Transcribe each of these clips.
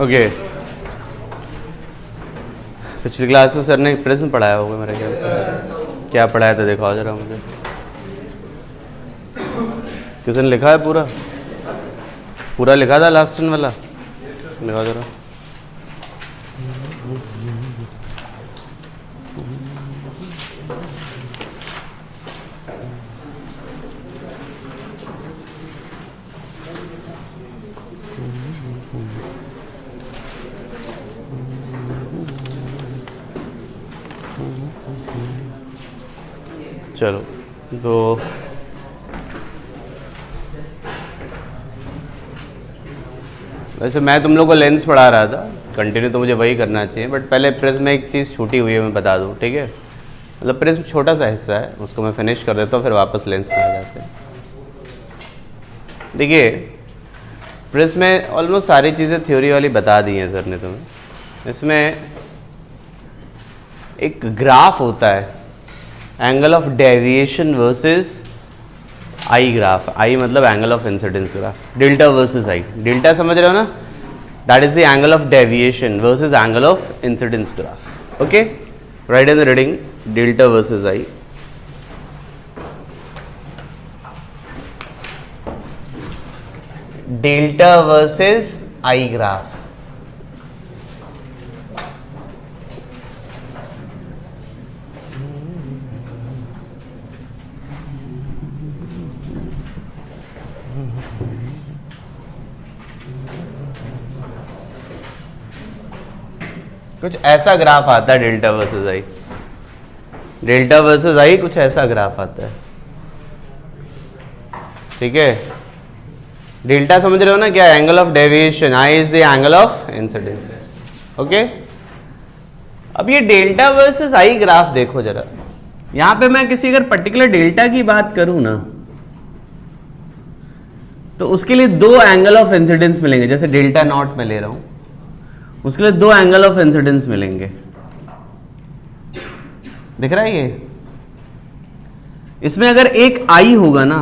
Okay, पिछली class में sir ने प्रिज्म पढ़ाया होगा मेरे ख्याल से। क्या पढ़ाया था दिखाओ जरा मुझे। किसने लिखा है पूरा? पूरा लिखा था लास्ट वाला? लिखा जरा। चलो तो वैसे मैं तुम लोग को लेंस पढ़ा रहा था, कंटिन्यू तो मुझे वही करना चाहिए, बट पहले प्रिज्म में एक चीज़ छूटी हुई है मैं बता दूं, ठीक है? मतलब प्रिज्म छोटा सा हिस्सा है, उसको मैं फिनिश कर देता हूँ, फिर वापस लेंस में आ जाते हैं। देखिए प्रिज्म में ऑलमोस्ट सारी चीज़ें थ्योरी वाली बता दी हैं सर ने तुम्हें। इसमें एक ग्राफ होता है, angle of deviation versus i graph. I मतलब angle of incidence graph. Delta versus i, delta समझ रहे हो ना? That is the angle of deviation versus angle of incidence graph. Okay, right in the reading, delta versus i. Delta versus i graph. कुछ ऐसा graph आता है delta versus i. Delta versus i कुछ ऐसा ग्राफ आता है, ठीक है? डेल्टा समझ रहे हो ना क्या? Angle of deviation, I is the angle of incidence. Okay, अब ये डेल्टा वर्सेस आई ग्राफ देखो जरा। यहां पे मैं किसी अगर पर्टिकुलर डेल्टा की बात करूं ना, तो उसके लिए दो एंगल ऑफ इंसिडेंस मिलेंगे। जैसे डेल्टा नॉट में ले रहा हूं, उसके लिए दो एंगल ऑफ इंसिडेंस मिलेंगे। दिख रहा है ये? इसमें अगर एक आई होगा ना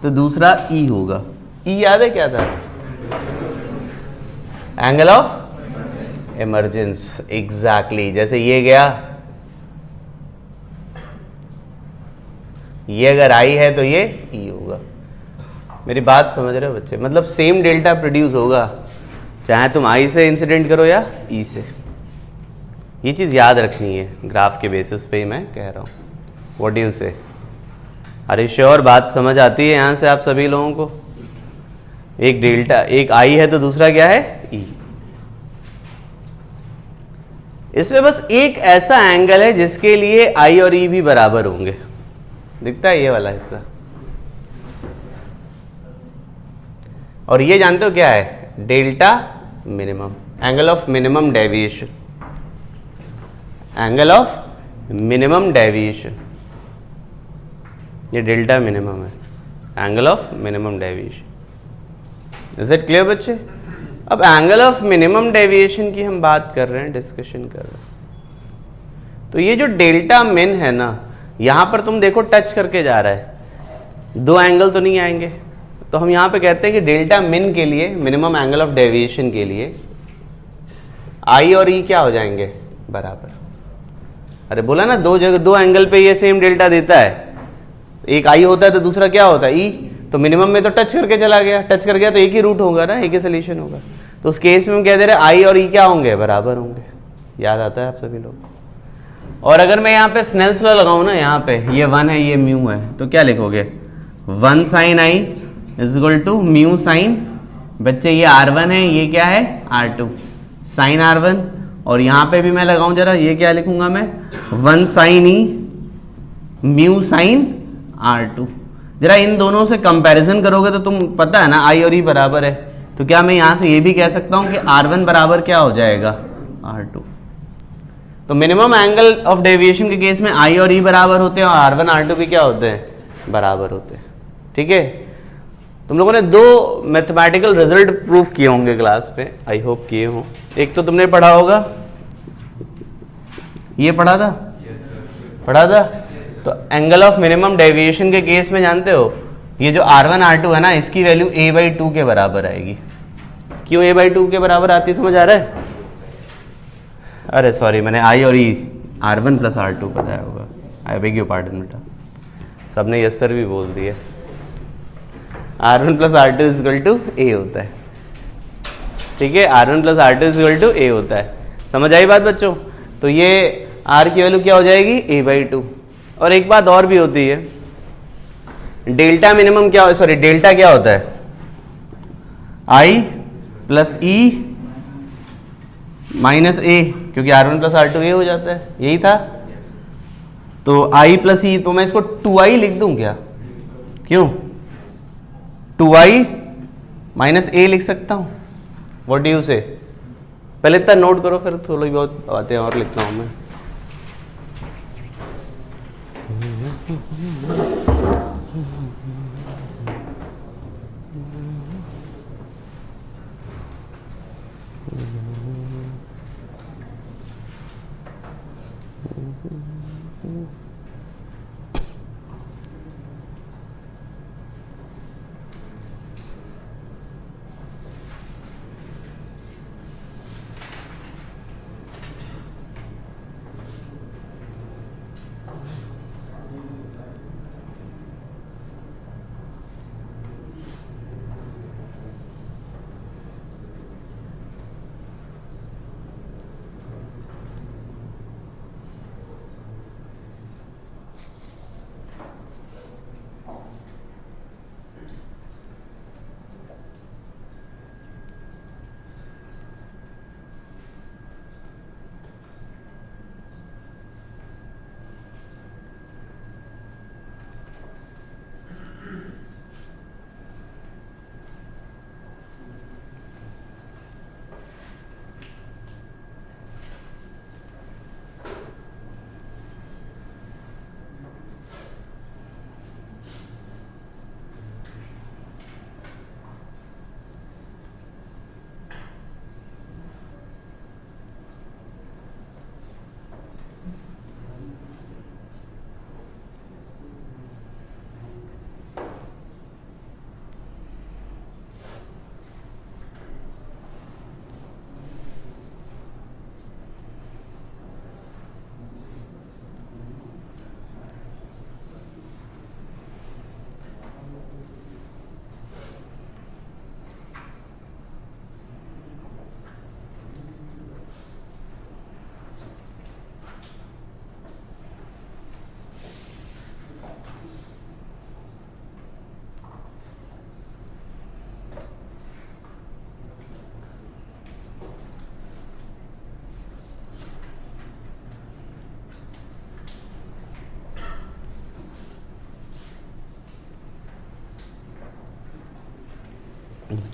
तो दूसरा ई होगा। ई याद है क्या था? Angle of emergence. एग्जैक्टली, जैसे ये गया, ये अगर आई है तो ये ई होगा। मेरी बात समझ रहे हो बच्चे? मतलब सेम डेल्टा प्रोड्यूस होगा चाहे तुम आई से इंसिडेंट करो या ई से। ये चीज़ याद रखनी है, ग्राफ के बेसिस पे ही मैं कह रहा हूँ। व्हाट डू यू से? अरे श्योर, बात समझ आती है यहाँ से आप सभी लोगों को? एक डेल्टा, एक आई है तो दूसरा क्या है? ई। इसमें बस एक ऐसा एंगल है जिसके लिए आई और ई भी बराबर होंगे। दिखता है ये वाला हिस्सा? और ये जानते हो क्या है? Delta minimum, angle of minimum deviation. Angle of minimum deviation, ये डेल्टा मिनिमम है, angle of minimum deviation. Is it clear बच्चे? अब एंगल ऑफ मिनिमम डेविएशन की हम बात कर रहे हैं, डिस्कशन कर रहे हैं। तो ये जो डेल्टा मिन है ना, यहां पर तुम देखो टच करके जा रहा है, दो एंगल तो नहीं आएंगे। तो हम यहां पे कहते हैं कि डेल्टा मिन के लिए, मिनिमम एंगल ऑफ डेविएशन के लिए आई और ई क्या हो जाएंगे? बराबर। अरे बोला ना, दो जगह दो एंगल पे ये सेम डेल्टा देता है, एक आई होता है तो दूसरा क्या होता है? ई। तो मिनिमम में तो टच करके चला गया, टच कर गया तो एक ही रूट होगा ना, एक ही सोल्यूशन होगा। तो उस केस में हम कह दे रहे आई और ई क्या होंगे? बराबर होंगे। याद आता है आप सभी लोग? और अगर मैं यहाँ पे स्नेल्स लॉ लगाऊं ना, यहाँ पे ये 1 है, ये म्यू है, तो क्या लिखोगे? 1 sine i is equal to mu sine, बच्चे ये R1 है, ये क्या है? R2 sign R1। और यहां पे भी मैं लगाऊं जरा, ये क्या लिखूंगा मैं? 1 साइन ई म्यू साइन R2। जरा इन दोनों से कंपैरिजन करोगे तो तुम पता है ना I और E बराबर है, तो क्या मैं यहां से ये भी कह सकता हूं कि R1 बराबर क्या हो जाएगा? R2। तो मिनिमम एंगल ऑफ डेविएशन के केस में I और E बराबर होते हैं और R1 R2 भी क्या होते हैं? बराबर होते हैं। ठीक है, तुम लोगों ने दो मैथमेटिकल रिजल्ट प्रूफ किए होंगे क्लास पे, आई होप किए हो। एक तो तुमने पढ़ा होगा, ये पढ़ा था? पढ़ा था? तो एंगल ऑफ मिनिमम डेविएशन के केस में जानते हो, ये जो R1 R2 है ना, इसकी वैल्यू a/2 के बराबर आएगी। क्यों a बाई टू के बराबर आती है, समझ आ रहा है? अरे सॉरी, मैंने i और e r1 प्लस r2 बताया होगा, आई बेग योर पार्डन बेटा, सबने यस सर भी बोल दिया। r1 plus r2 is equal to a होता है, ठीक है, r1 plus r2 is equal to a होता है। समझ आई बात बच्चों? तो ये r की वैल्यू क्या हो जाएगी, a बाई टू। और एक बात और भी होती है, डेल्टा मिनिमम क्या, सॉरी डेल्टा क्या होता है, i plus e minus a, क्योंकि r1 प्लस r2 a हो जाता है, यही था। तो i प्लस e, तो मैं इसको 2i लिख दूं क्या, क्यों 2i माइनस a लिख सकता हूं, व्हाट डू यू से? पहले इतना नोट करो, फिर थोड़ी बहुत बातें और लिखता हूं मैं।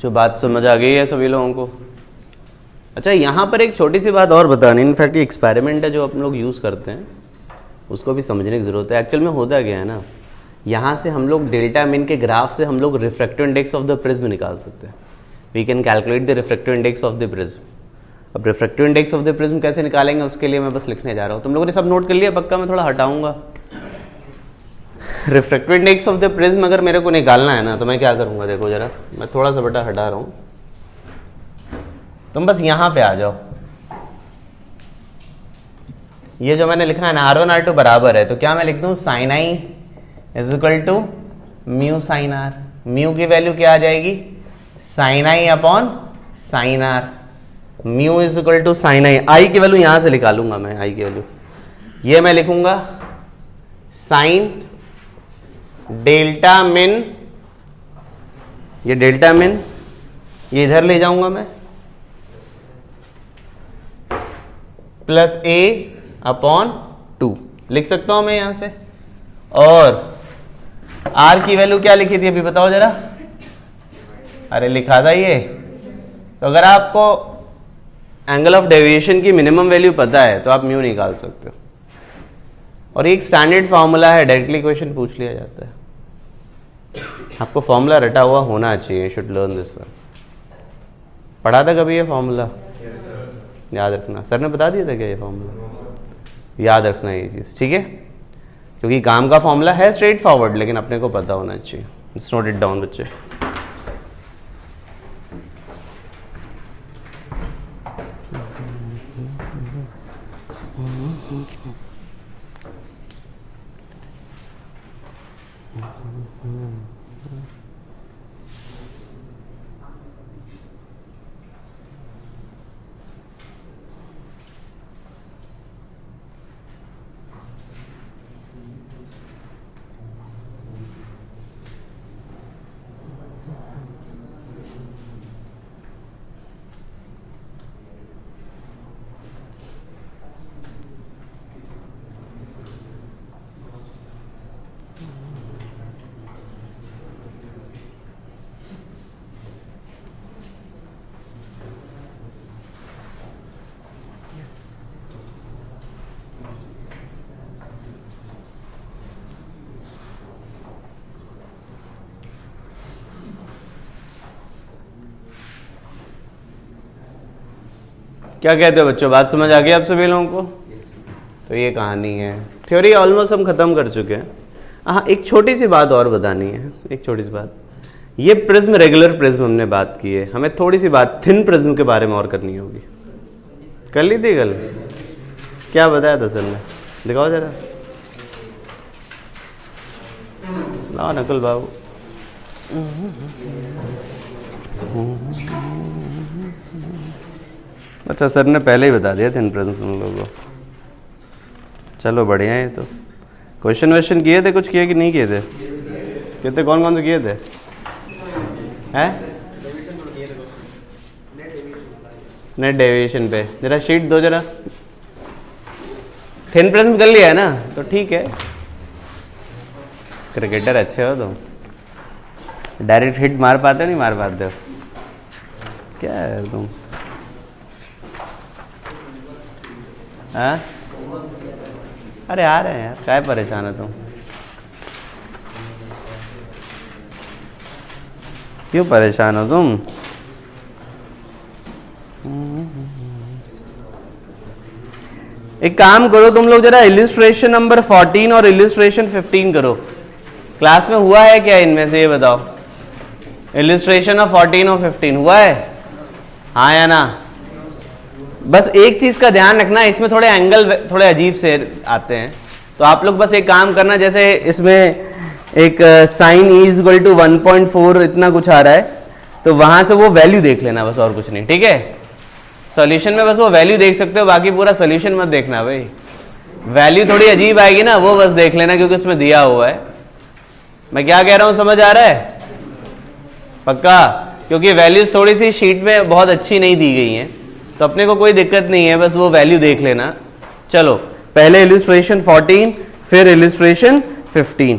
जो बात समझ आ गई है सभी लोगों को? अच्छा, यहाँ पर एक छोटी सी बात और बतानी, इनफैक्ट ये एक्सपेरिमेंट है जो अपन लोग यूज़ करते हैं, उसको भी समझने की ज़रूरत है। एक्चुअल में होता क्या है ना, यहाँ से हम लोग डेल्टा मिन के ग्राफ से हम लोग refractive index of the prism निकाल सकते हैं। We can calculate the refractive index of the prism. अब refractive index of the prism कैसे निकालेंगे, उसके लिए मैं बस लिखने जा रहा हूँ। तुम लोगों ने सब नोट कर लिया पक्का? मैं थोड़ा हटाऊंगा। Refractive index of the prism अगर मेरे को निकालना है ना, तो मैं क्या करूंगा, देखो जरा, मैं थोड़ा सा बेटा हटा रहा हूं, तुम बस यहां पे आ जाओ। ये जो मैंने लिखा है ना R1 R2 बराबर है, तो क्या मैं लिख दूं, sine i is equal to mu sine r. Mu की वैल्यू क्या आ जाएगी, sine i upon sine r. Mu is equal to sine i. I की वैल्यू यहां से निकालूंगा मैं, आई की वैल्यू ये मैं लिखूंगा साइन डेल्टा मिन, ये डेल्टा मिन ये इधर ले जाऊंगा मैं, प्लस ए अपॉन 2 लिख सकता हूं मैं यहां से। और आर की वैल्यू क्या लिखी थी अभी बताओ जरा, अरे लिखा था ये। तो अगर आपको एंगल ऑफ डेविएशन की मिनिमम वैल्यू पता है तो आप म्यू निकाल सकते हो। और एक स्टैंडर्ड फॉर्मूला है, डायरेक्टली क्वेश्चन पूछ लिया जाता है। आपको फॉर्मूला रटा हुआ होना चाहिए, शुड लर्न दिस वन। पढ़ा था कभी ये फॉर्मूला? याद रखना, सर ने बता दिया था क्या ये फॉर्मूला? याद रखना ये चीज़, ठीक है? क्योंकि काम का फॉर्मूला है स्ट्रेट फॉरवर्ड, लेकिन अपने को पता होना चाहिए। इट्स नोट इट डाउन बच्चे। क्या कहते हो बच्चों, बात समझ आ गई आप सभी लोगों को? तो ये कहानी है, थ्योरी ऑलमोस्ट हम खत्म कर चुके हैं। हाँ, एक छोटी सी बात और बतानी है, एक छोटी सी बात। ये प्रिज्म, रेगुलर प्रिज्म हमने बात की है, हमें थोड़ी सी बात थिन प्रिज्म के बारे में और करनी होगी। कर ली थी कल? क्या बताया था सर ने, दिखाओ जरा, लाओ नकुल बाबू। अच्छा, सर ने पहले ही बता दिया थिन प्रिज्म तुम लोगों को। चलो बढ़िया है। तो क्वेश्चन वेश्चन किए थे, कुछ किए कि नहीं किए थे? कितने, कौन कौन से किए थे? हैं? नेट डेविएशन पे जरा शीट दो जरा। थिन प्रिज्म कर लिया है ना, तो ठीक है। क्रिकेटर अच्छे हो तुम, डायरेक्ट हिट मार पाते हो नहीं मार पाते हो? क्या है तुम? हाँ, अरे आ रहे हैं यार, क्या परेशान है तुम? क्यों परेशान हो तुम? एक काम करो तुम लोग, जरा इलिस्ट्रेशन नंबर 14 और इलिस्ट्रेशन 15 करो। क्लास में हुआ है क्या इनमें से, ये बताओ? इलिस्ट्रेशन ऑफ 14 और 15 हुआ है? हाँ या ना? बस एक चीज का ध्यान रखना, इसमें थोड़े एंगल थोड़े अजीब से आते हैं, तो आप लोग बस एक काम करना, जैसे इसमें एक sine e is equal to 1.4 इतना कुछ आ रहा है, तो वहां से वो वैल्यू देख लेना बस, और कुछ नहीं, ठीक है? सॉल्यूशन में बस वो वैल्यू देख सकते हो, बाकी पूरा सॉल्यूशन मत देखना भाई। वैल्यू थोड़ी अजीब आएगी ना, वो बस देख लेना, क्योंकि उसमें दिया हुआ है। मैं क्या कह रहा हूं समझ आ रहा है? पक्का? क्योंकि वैल्यूज थोड़ी सी शीट में बहुत अच्छी नहीं दी गई हैं, तो अपने को कोई दिक्कत नहीं है, बस वो वैल्यू देख लेना। चलो, पहले इलिस्ट्रेशन 14, फिर इलिस्ट्रेशन 15।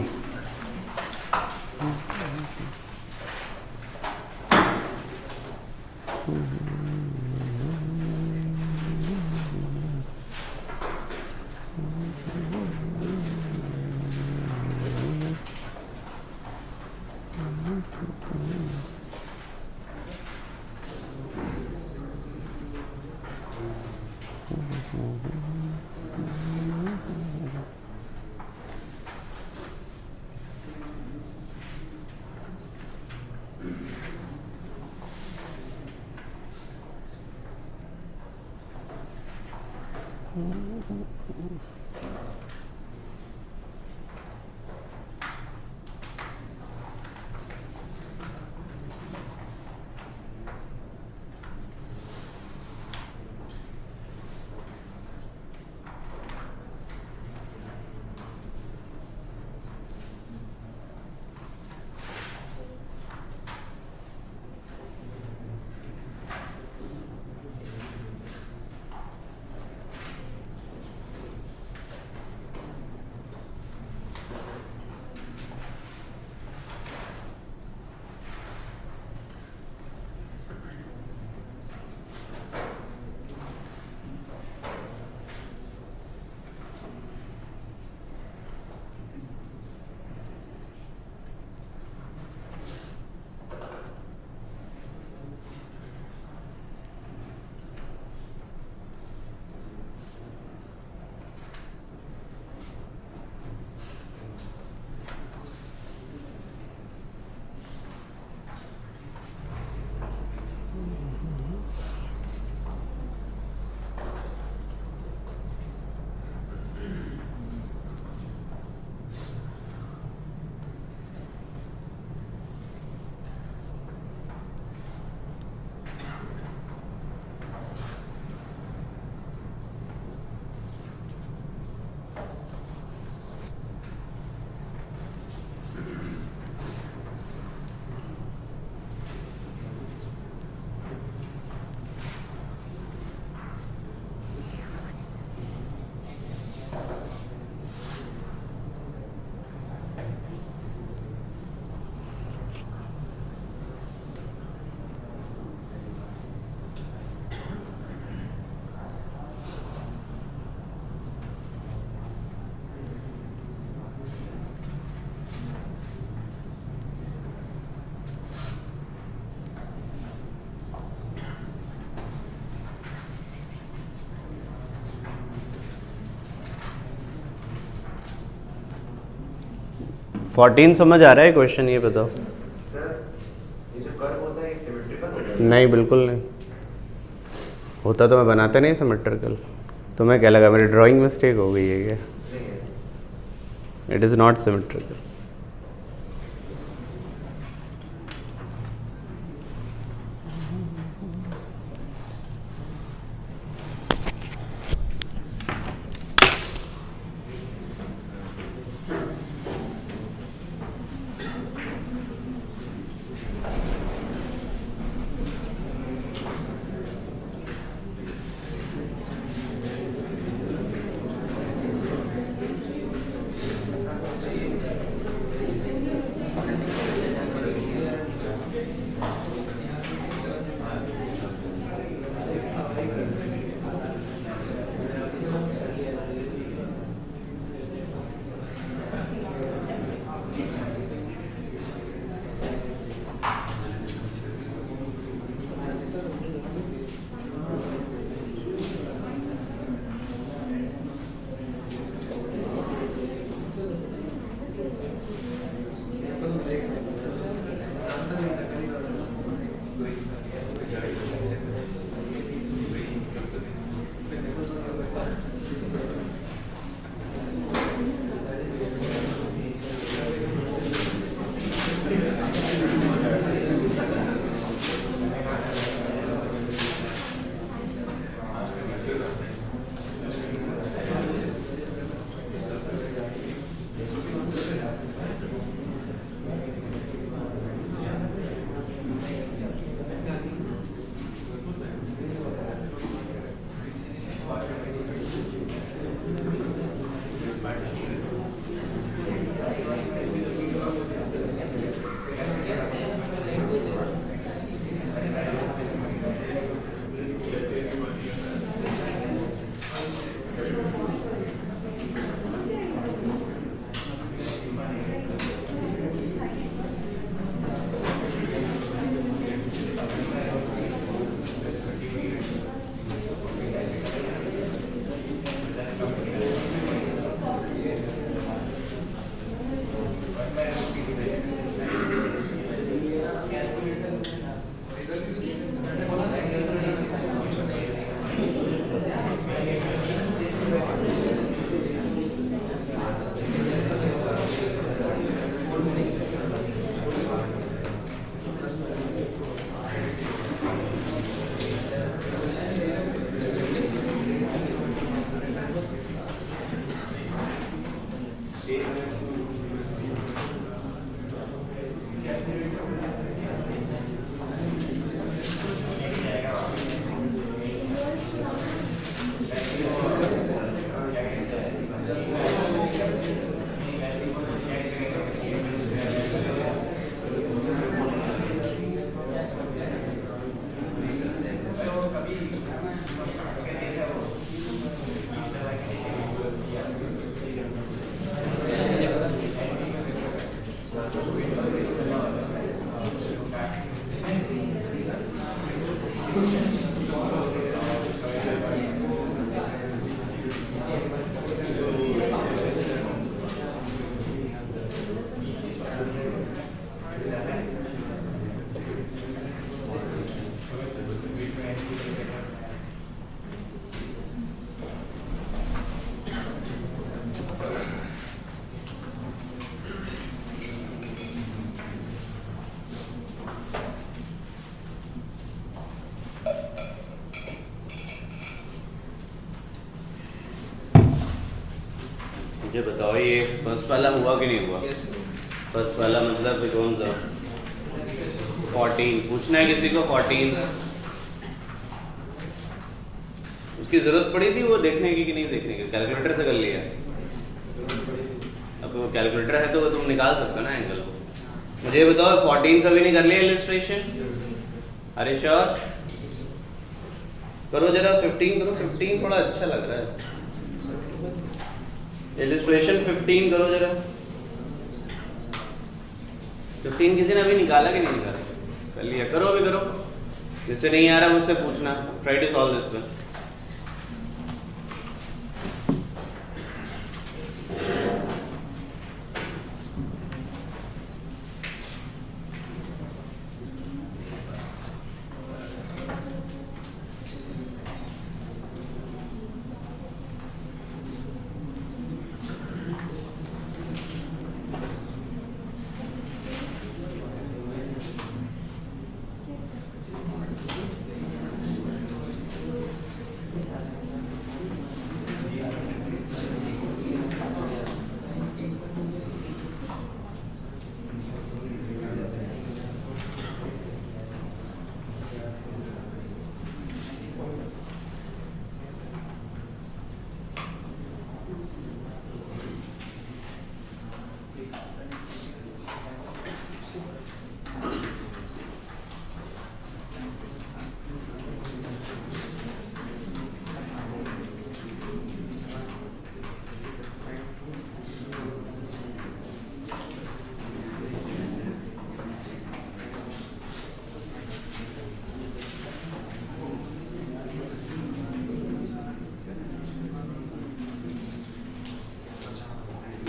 14 समझ आ रहा है क्वेश्चन, ये बताओ। सर ये जो कर्व होता है ये सिमेट्रिकल होता है? नहीं, बिल्कुल नहीं होता, तो मैं बनाता नहीं सिमेट्रिकल। तुम्हें क्या लगा मेरी ड्राइंग मिस्टेक हो गई है क्या? नहीं है। It is not symmetrical. मुझे बताओ ये फर्स्ट वाला हुआ कि नहीं हुआ? फर्स्ट वाला मतलब कौन सा? 14 पूछना है किसी को? 14 उसकी जरूरत पड़ी थी वो देखने की कि नहीं देखने की? कैलकुलेटर से कर लिया? अब वो कैलकुलेटर है तो वो तुम निकाल सकते हो ना एंगल को। मुझे बताओ 14 सभी ने कर लिया इलस्ट्रेशन? अरे श्योर करो जरा। 15 करो, 15 थोड़ा अच्छा लग रहा है। इलस्ट्रेशन 15 करो जरा। 15 किसी ने अभी निकाला कि नहीं निकाला? कर लिया? करो अभी करो। जिससे नहीं आ रहा मुझसे पूछना। Try to solve this one.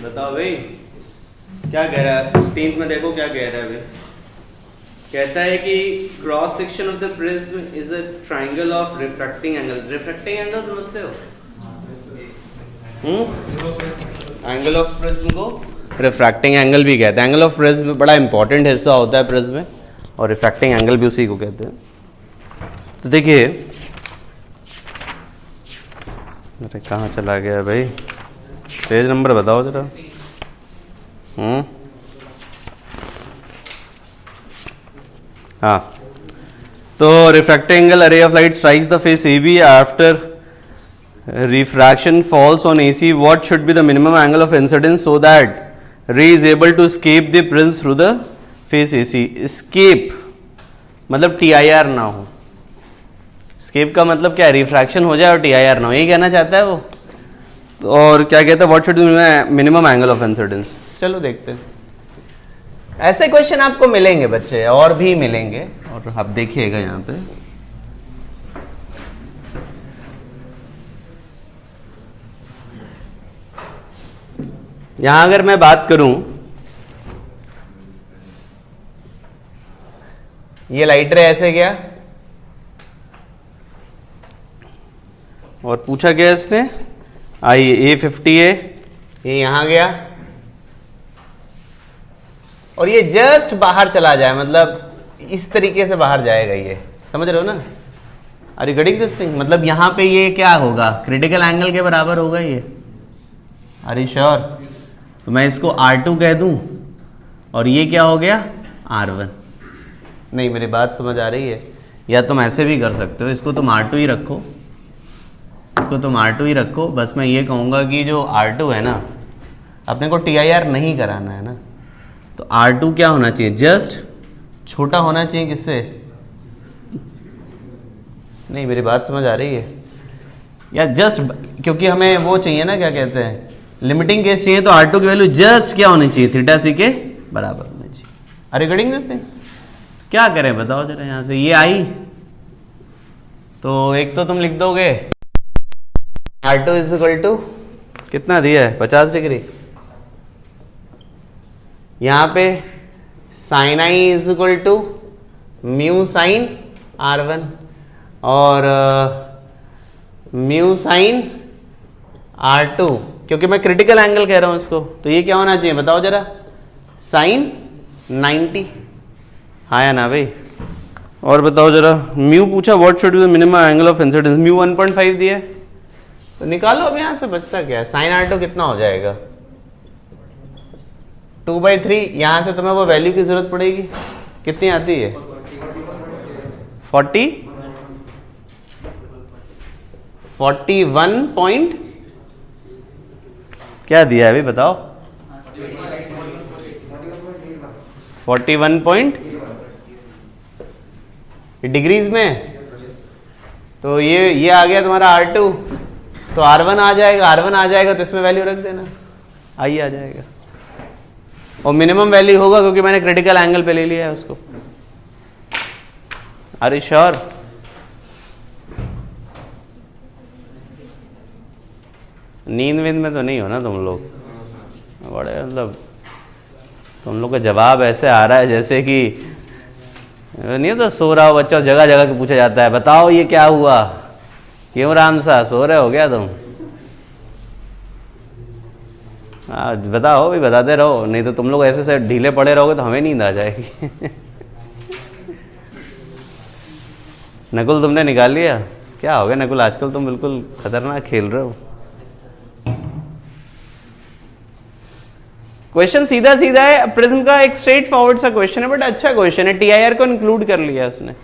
बताओ भाई क्या कह रहा है 15th में, देखो क्या कह रहा है भाई। कहता है कि cross section of the prism is a triangle of refracting angle. Refracting angle समझते हो? एंगल ऑफ प्रिज्म को रिफ्रैक्टिंग एंगल भी कहते हैं। एंगल ऑफ प्रिज्म बड़ा इंपॉर्टेंट हिस्सा होता है प्रिज्म में, और रिफ्रैक्टिंग एंगल भी उसी को कहते हैं। तो देखिए, अरे कहाँ चला गया भाई, पेज नंबर बताओ जरा। हाँ, तो रिफ्रैक्टिंग एंगल, अरे of light strikes the face AB after refraction falls on AC, what should be the minimum angle of incidence so that ray is able to escape the prism through the face AC? escape मतलब TIR ना हो। escape का मतलब क्या है? Refraction हो जाए और TIR ना हो, यही कहना चाहता है वो। और क्या कहता है, what should be minimum angle of incidence? चलो देखते हैं। ऐसे क्वेश्चन आपको मिलेंगे बच्चे, और भी मिलेंगे, और आप देखिएगा यहाँ पे। यहां अगर मैं बात करूं, ये लाइट रे ऐसे गया और पूछा गया इसने A50 है, ये यहां गया और ये जस्ट बाहर चला जाए, मतलब इस तरीके से बाहर जाएगा, ये समझ रहे हो ना? Are you getting this thing? मतलब यहां पे ये क्या होगा, क्रिटिकल एंगल के बराबर होगा ये। Are you sure? तो मैं इसको R2 कह दूं और ये क्या हो गया R1। नहीं, मेरी बात समझ आ रही है? या तुम ऐसे भी कर सकते हो, इसको तुम R2 ही रखो, इसको तुम R2 ही रखो। बस मैं ये कहूँगा कि जो R2 है ना, अपने को TIR नहीं कराना है ना, तो R2 क्या होना चाहिए, जस्ट छोटा होना चाहिए किससे? नहीं, मेरी बात समझ आ रही है? या जस्ट, क्योंकि हमें वो चाहिए ना, क्या कहते हैं, लिमिटिंग केस चाहिए, तो R2 की वैल्यू जस्ट क्या होनी चाहिए, थीटा सी के बराबर होनी चाहिए। अरे कटिंग दिस थिंग, क्या करें बताओ जरा। यहां से ये आई तो एक तो तुम लिख दोगे R2 इज इक्वल टू कितना दिया है, 50 डिग्री। यहां पे sine I is equal to mu sine R1 और म्यू साइन R2, क्योंकि मैं क्रिटिकल एंगल कह रहा हूं इसको, तो ये क्या होना चाहिए बताओ जरा, साइन 90। हाँ या ना भाई? और बताओ जरा, म्यू पूछा what should be the minimum angle of incidence, mu 1.5 दिया है, तो निकालो अब यहां से बचता क्या है, साइन R2 कितना हो जाएगा 2/3। यहां से तुम्हें वो वैल्यू की जरूरत पड़ेगी, कितनी आती है 41 पॉइंट क्या दिया है अभी बताओ, 41 पॉइंट डिग्रीज में। तो ये आ गया तुम्हारा R2, तो R1 आ जाएगा, R1 आ जाएगा तो इसमें वैल्यू रख देना, आई आ जाएगा। और मिनिमम वैल्यू होगा क्योंकि मैंने क्रिटिकल एंगल पे ले लिया है उसको। Are you sure? नींद वींद में तो नहीं हो ना तुम लोग? बड़े मतलब तुम लोग का जवाब ऐसे आ रहा है जैसे कि नहीं तो सो रहा हो बच्चा, जगह जगह के पूछा जाता है बताओ ये क्या हुआ, क्यों राम सा सो रहे हो क्या तुम? बताओ भाई, बताते रहो, नहीं तो तुम लोग ऐसे से ढीले पड़े रहोगे तो हमें नींद आ जाएगी। नकुल तुमने निकाल लिया? क्या हो गया नकुल, आजकल तुम बिल्कुल खतरनाक खेल रहे हो। क्वेश्चन सीधा सीधा है, प्रिज्म का एक स्ट्रेट फॉरवर्ड सा क्वेश्चन है, बट अच्छा क्वेश्चन है, TIR को इंक्लूड कर लिया उसने।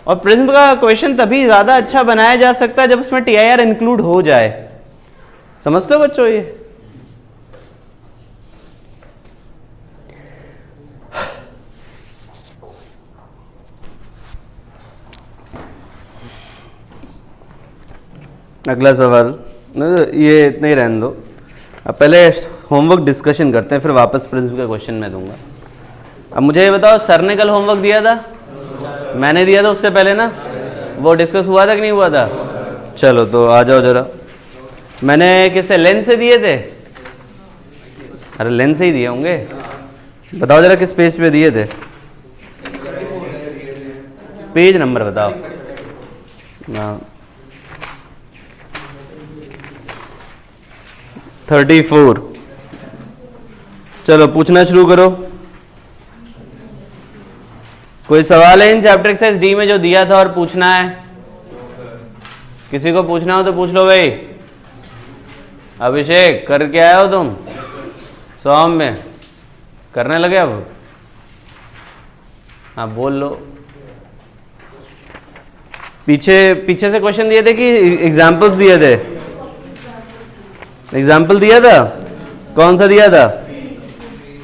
और प्रिज्म का क्वेश्चन तभी ज्यादा अच्छा बनाया जा सकता है जब उसमें TIR इंक्लूड हो जाए। समझते हो बच्चों? ये अगला सवाल, ये इतना ही रहने दो, अब पहले होमवर्क डिस्कशन करते हैं, फिर वापस प्रिज्म का क्वेश्चन मैं दूंगा। अब मुझे ये बताओ, सर ने कल होमवर्क दिया था? मैंने दिया था उससे पहले ना, वो डिस्कस हुआ था कि नहीं हुआ था? चलो तो आ जाओ जरा। मैंने किसे लेंस से दिए थे? अरे लेंस ही दिए होंगे, बताओ जरा किस पेज पे दिए थे, पेज नंबर बताओ। हाँ 34। चलो पूछना शुरू करो। कोई सवाल है इन चैप्टर एक्सरसाइज डी में जो दिया था और पूछना है? किसी को पूछना हो तो पूछ लो भाई। अभिषेक करके आए हो तुम? सौम्य करने लगे अब? हाँ बोल लो। पीछे से क्वेश्चन दिए थे कि एग्जाम्पल्स दिए थे? एग्जाम्पल दिया था, कौन सा दिया था?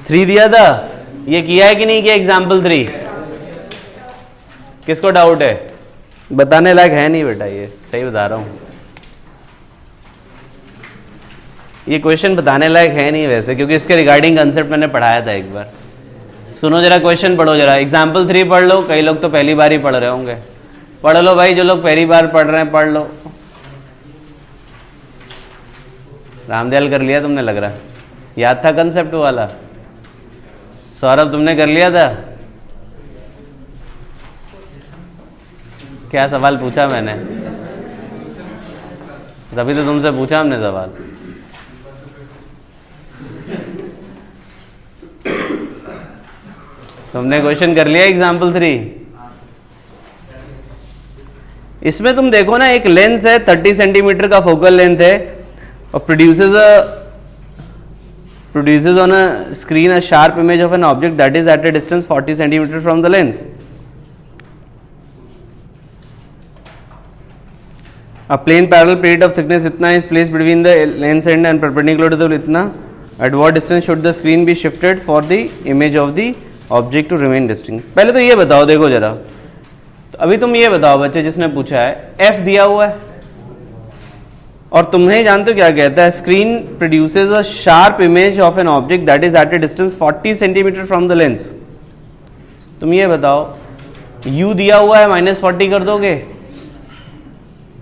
3 दिया था। ये किया है कि नहीं किया एग्जाम्पल 3? किसको डाउट है? बताने लायक है नहीं बेटा, ये सही बता रहा हूं, ये क्वेश्चन बताने लायक है नहीं वैसे, क्योंकि इसके रिगार्डिंग कंसेप्ट मैंने पढ़ाया था एक बार। सुनो जरा, क्वेश्चन पढ़ो जरा, एग्जाम्पल 3 पढ़ लो। कई लोग तो पहली बार ही पढ़ रहे होंगे, पढ़ लो भाई, जो लोग पहली बार पढ़ रहे हैं पढ़ लो। रामदयाल कर लिया तुमने लग रहा, याद था कंसेप्ट वाला? सौरभ तुमने कर लिया था? क्या सवाल पूछा मैंने? तभी तो तुमसे पूछा हमने सवाल। तुमने क्वेश्चन कर लिया एग्जाम्पल 3? इसमें तुम देखो ना, एक लेंस है 30 सेंटीमीटर का फोकल लेंथ है और produces on a screen a sharp image of an object that is at a distance 40 centimeter from the lens. A plane parallel plate of thickness इतना is placed between the lens end and perpendicular to the इतना. At what distance should the screen be shifted for the image of the object to remain distinct? पहले तो ये बताओ, देखो जरा, तो अभी तुम ये बताओ बच्चे जिसने पूछा है, F दिया हुआ है और तुम्हें जानते हो क्या कहता है? Screen produces a sharp image of an object that is at a distance 40 centimetre from the lens. तुम ये बताओ, U दिया हुआ है, -40 कर दोगे?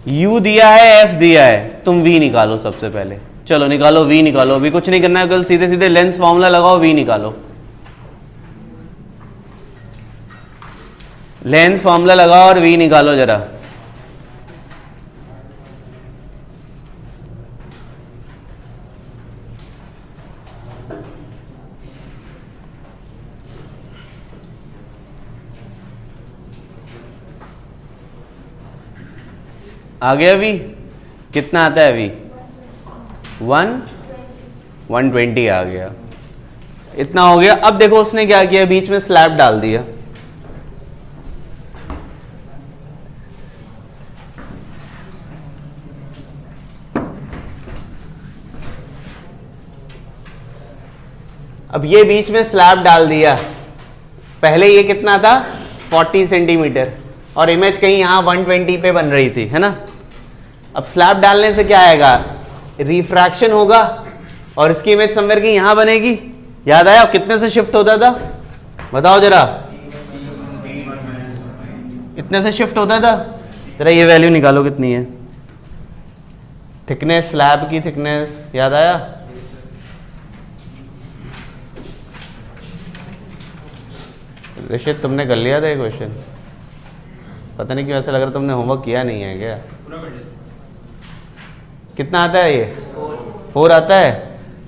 U दिया है, F दिया है, तुम V निकालो सबसे पहले। चलो निकालो, V निकालो। अभी कुछ नहीं करना है, कल सीधे सीधे लेंस फॉर्मूला लगाओ, V निकालो। लेंस फॉर्मूला लगाओ और V निकालो जरा। आ गया V? कितना आता है V? 120 आ गया। इतना हो गया। अब देखो उसने क्या किया, बीच में स्लैब डाल दिया। अब ये बीच में स्लैब डाल दिया। पहले ये कितना था? 40 सेंटीमीटर, और इमेज कहीं यहां 120 पे बन रही थी, है ना? अब स्लैब डालने से क्या आएगा? रिफ्रैक्शन होगा और इसकी इमेज समवेयर की यहां बनेगी। याद आया कितने से शिफ्ट होता था? बताओ जरा, इतने से शिफ्ट होता था। जरा ये वैल्यू निकालो कितनी है, थिकनेस, स्लैब की थिकनेस। याद आया? ऋषित तुमने कर लिया था ये क्वेश्चन? पता नहीं क्यों ऐसा लग रहा तुमने होमवर्क किया नहीं है क्या? कितना आता है ये? 4 आता है।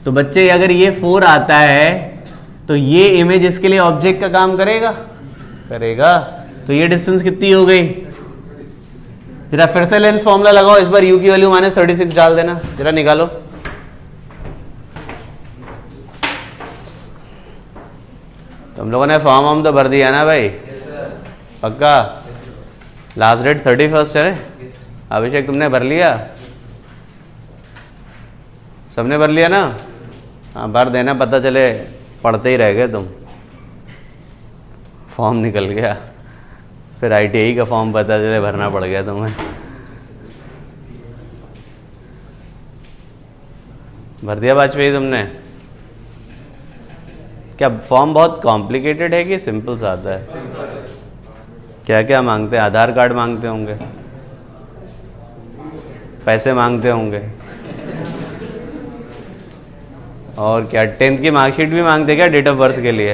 तो बच्चे अगर ये 4 आता है तो ये इमेज इसके लिए ऑब्जेक्ट का काम करेगा? करेगा। तो ये डिस्टेंस कितनी हो गई? जरा फिर से लेंस फॉर्मूला लगाओ, इस बार u की वैल्यू -36 डाल देना। जरा निकालो। तुम लोगों ने फॉर्म तो भर दिया ना भाई? पक्का? लास्ट डेट 31 है। अभिषेक तुमने भर लिया? सबने भर लिया ना? हाँ भर देना, पता चले पढ़ते ही रह गए तुम। फॉर्म निकल गया, फिर ITI का फॉर्म पता चले भरना पड़ गया तुम्हें। भर दिया वाजपेयी तुमने? क्या फॉर्म बहुत कॉम्प्लिकेटेड है कि सिंपल सा आता है? क्या क्या मांगते हैं? आधार कार्ड मांगते होंगे, पैसे मांगते होंगे, और क्या 10th की मार्कशीट भी मांगते क्या डेट ऑफ बर्थ के लिए,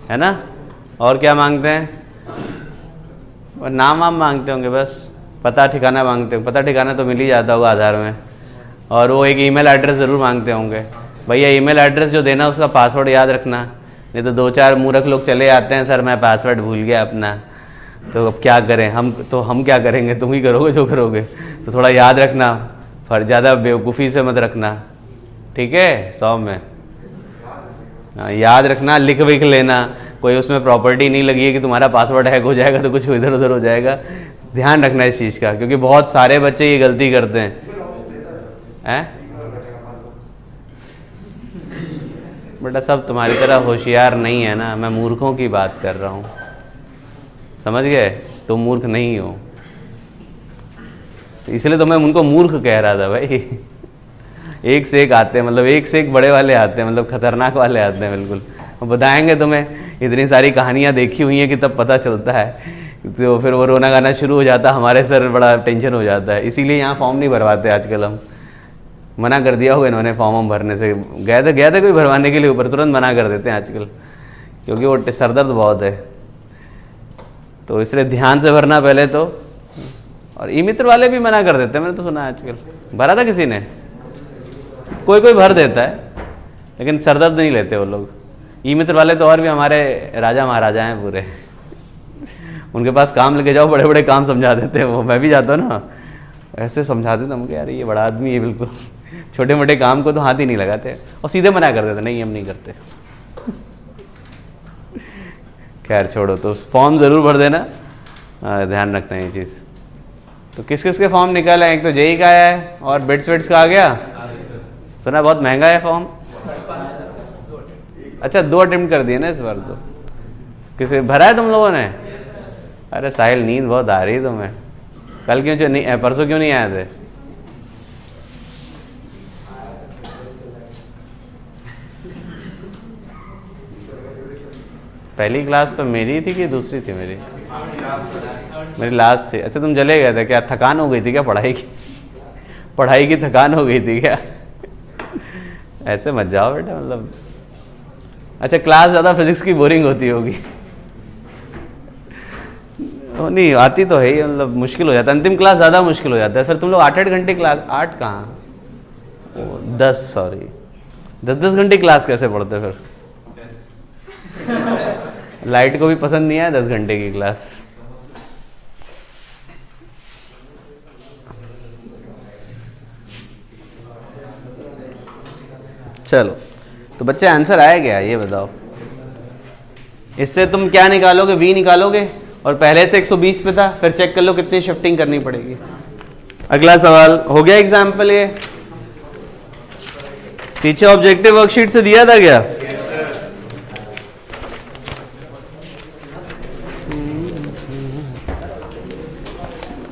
है ना? और क्या मांगते हैं? और नाम वाम मांगते होंगे, बस पता ठिकाना मांगते हो। पता ठिकाना तो मिल ही जाता होगा आधार में। और वो एक ईमेल एड्रेस ज़रूर मांगते होंगे। भैया ईमेल एड्रेस जो देना उसका पासवर्ड याद रखना, नहीं तो 2-4 मूर्ख लोग चले आते हैं, सर मैं पासवर्ड भूल गया अपना। तो अब क्या करें हम क्या करेंगे, तुम ही करोगे जो करोगे। तो थोड़ा याद रखना, पर ज़्यादा बेवकूफ़ी से मत रखना, ठीक है? 100 में याद रखना, लिख विख लेना। कोई उसमें प्रॉपर्टी नहीं लगी है कि तुम्हारा पासवर्ड हैक हो जाएगा तो कुछ इधर उधर हो जाएगा। ध्यान रखना इस चीज़ का, क्योंकि बहुत सारे बच्चे ये गलती करते हैं। बेटा सब तुम्हारी तरह होशियार नहीं है ना, मैं मूर्खों की बात कर रहा हूँ, समझ गए? तुम मूर्ख नहीं हो, इसलिए तो मैं उनको मूर्ख कह रहा था भाई। एक से एक आते हैं, मतलब एक से एक बड़े वाले आते हैं, मतलब खतरनाक वाले आते हैं बिल्कुल। वो बताएंगे तुम्हें, इतनी सारी कहानियां देखी हुई हैं कि तब पता चलता है। तो फिर वो रोना गाना शुरू हो जाता, हमारे सर बड़ा टेंशन हो जाता है। इसीलिए यहाँ फॉर्म नहीं भरवाते आजकल। हम मना कर दिया होगा इन्होंने फॉर्म भरने से। गए थे कोई भरवाने के लिए ऊपर, तुरंत मना कर देते हैं आजकल, क्योंकि वो सरदर्द बहुत है। तो इसलिए ध्यान से भरना पहले तो। और ई मित्र वाले भी मना कर देते हैं, मैंने तो सुना आजकल। भरा था किसी ने? कोई भर देता है, लेकिन सरदर्द नहीं लेते वो लोग। ई मित्र वाले तो और भी हमारे राजा महाराजा हैं पूरे। उनके पास काम लेके जाओ, बड़े बड़े काम समझा देते हैं वो। मैं भी जाता हूँ ना, ऐसे समझा देता हूँ, यार ये बड़ा आदमी है बिल्कुल। छोटे मोटे काम को तो हाथ ही नहीं लगाते और सीधे मना कर देते, नहीं हम नहीं करते। खैर छोड़ो, तो फॉर्म ज़रूर भर देना, ध्यान रखना ये चीज़। तो किस किस के फॉर्म निकाले हैं? एक तो जेई का आया है, और बिट्स विट्स का आ गया। सुना बहुत महंगा है फॉर्म। अच्छा 2 अटेम्प्ट कर दिए ना इस बार तो। किसे भरा है तुम लोगों ने? अरे साहिल नींद बहुत आ रही है तुम्हें। कल क्यों नहीं, परसों क्यों नहीं आए थे? पहली क्लास तो मेरी थी कि दूसरी थी? मेरी लास्ट थी। अच्छा तुम चले गए थे क्या? थकान हो गई थी क्या पढ़ाई की थकान हो गई थी क्या? ऐसे मत जाओ बेटा, मतलब अच्छा क्लास ज़्यादा फिजिक्स की बोरिंग होती होगी। नहीं आती तो है ही, मतलब मुश्किल हो जाता है, अंतिम क्लास ज़्यादा मुश्किल हो जाता है। फिर तुम लोग 8-8 घंटे क्लास, 8 कहाँ, 10 घंटे क्लास कैसे पढ़ते फिर? लाइट को भी पसंद नहीं आया 10 घंटे की क्लास। चलो तो बच्चे आंसर आया क्या ये बताओ? इससे तुम क्या निकालोगे? v निकालोगे, और पहले से 120 पे था, फिर चेक कर लो कितनी शिफ्टिंग करनी पड़ेगी। अगला सवाल हो गया एग्जाम्पल। ये पीछे ऑब्जेक्टिव वर्कशीट से दिया था क्या?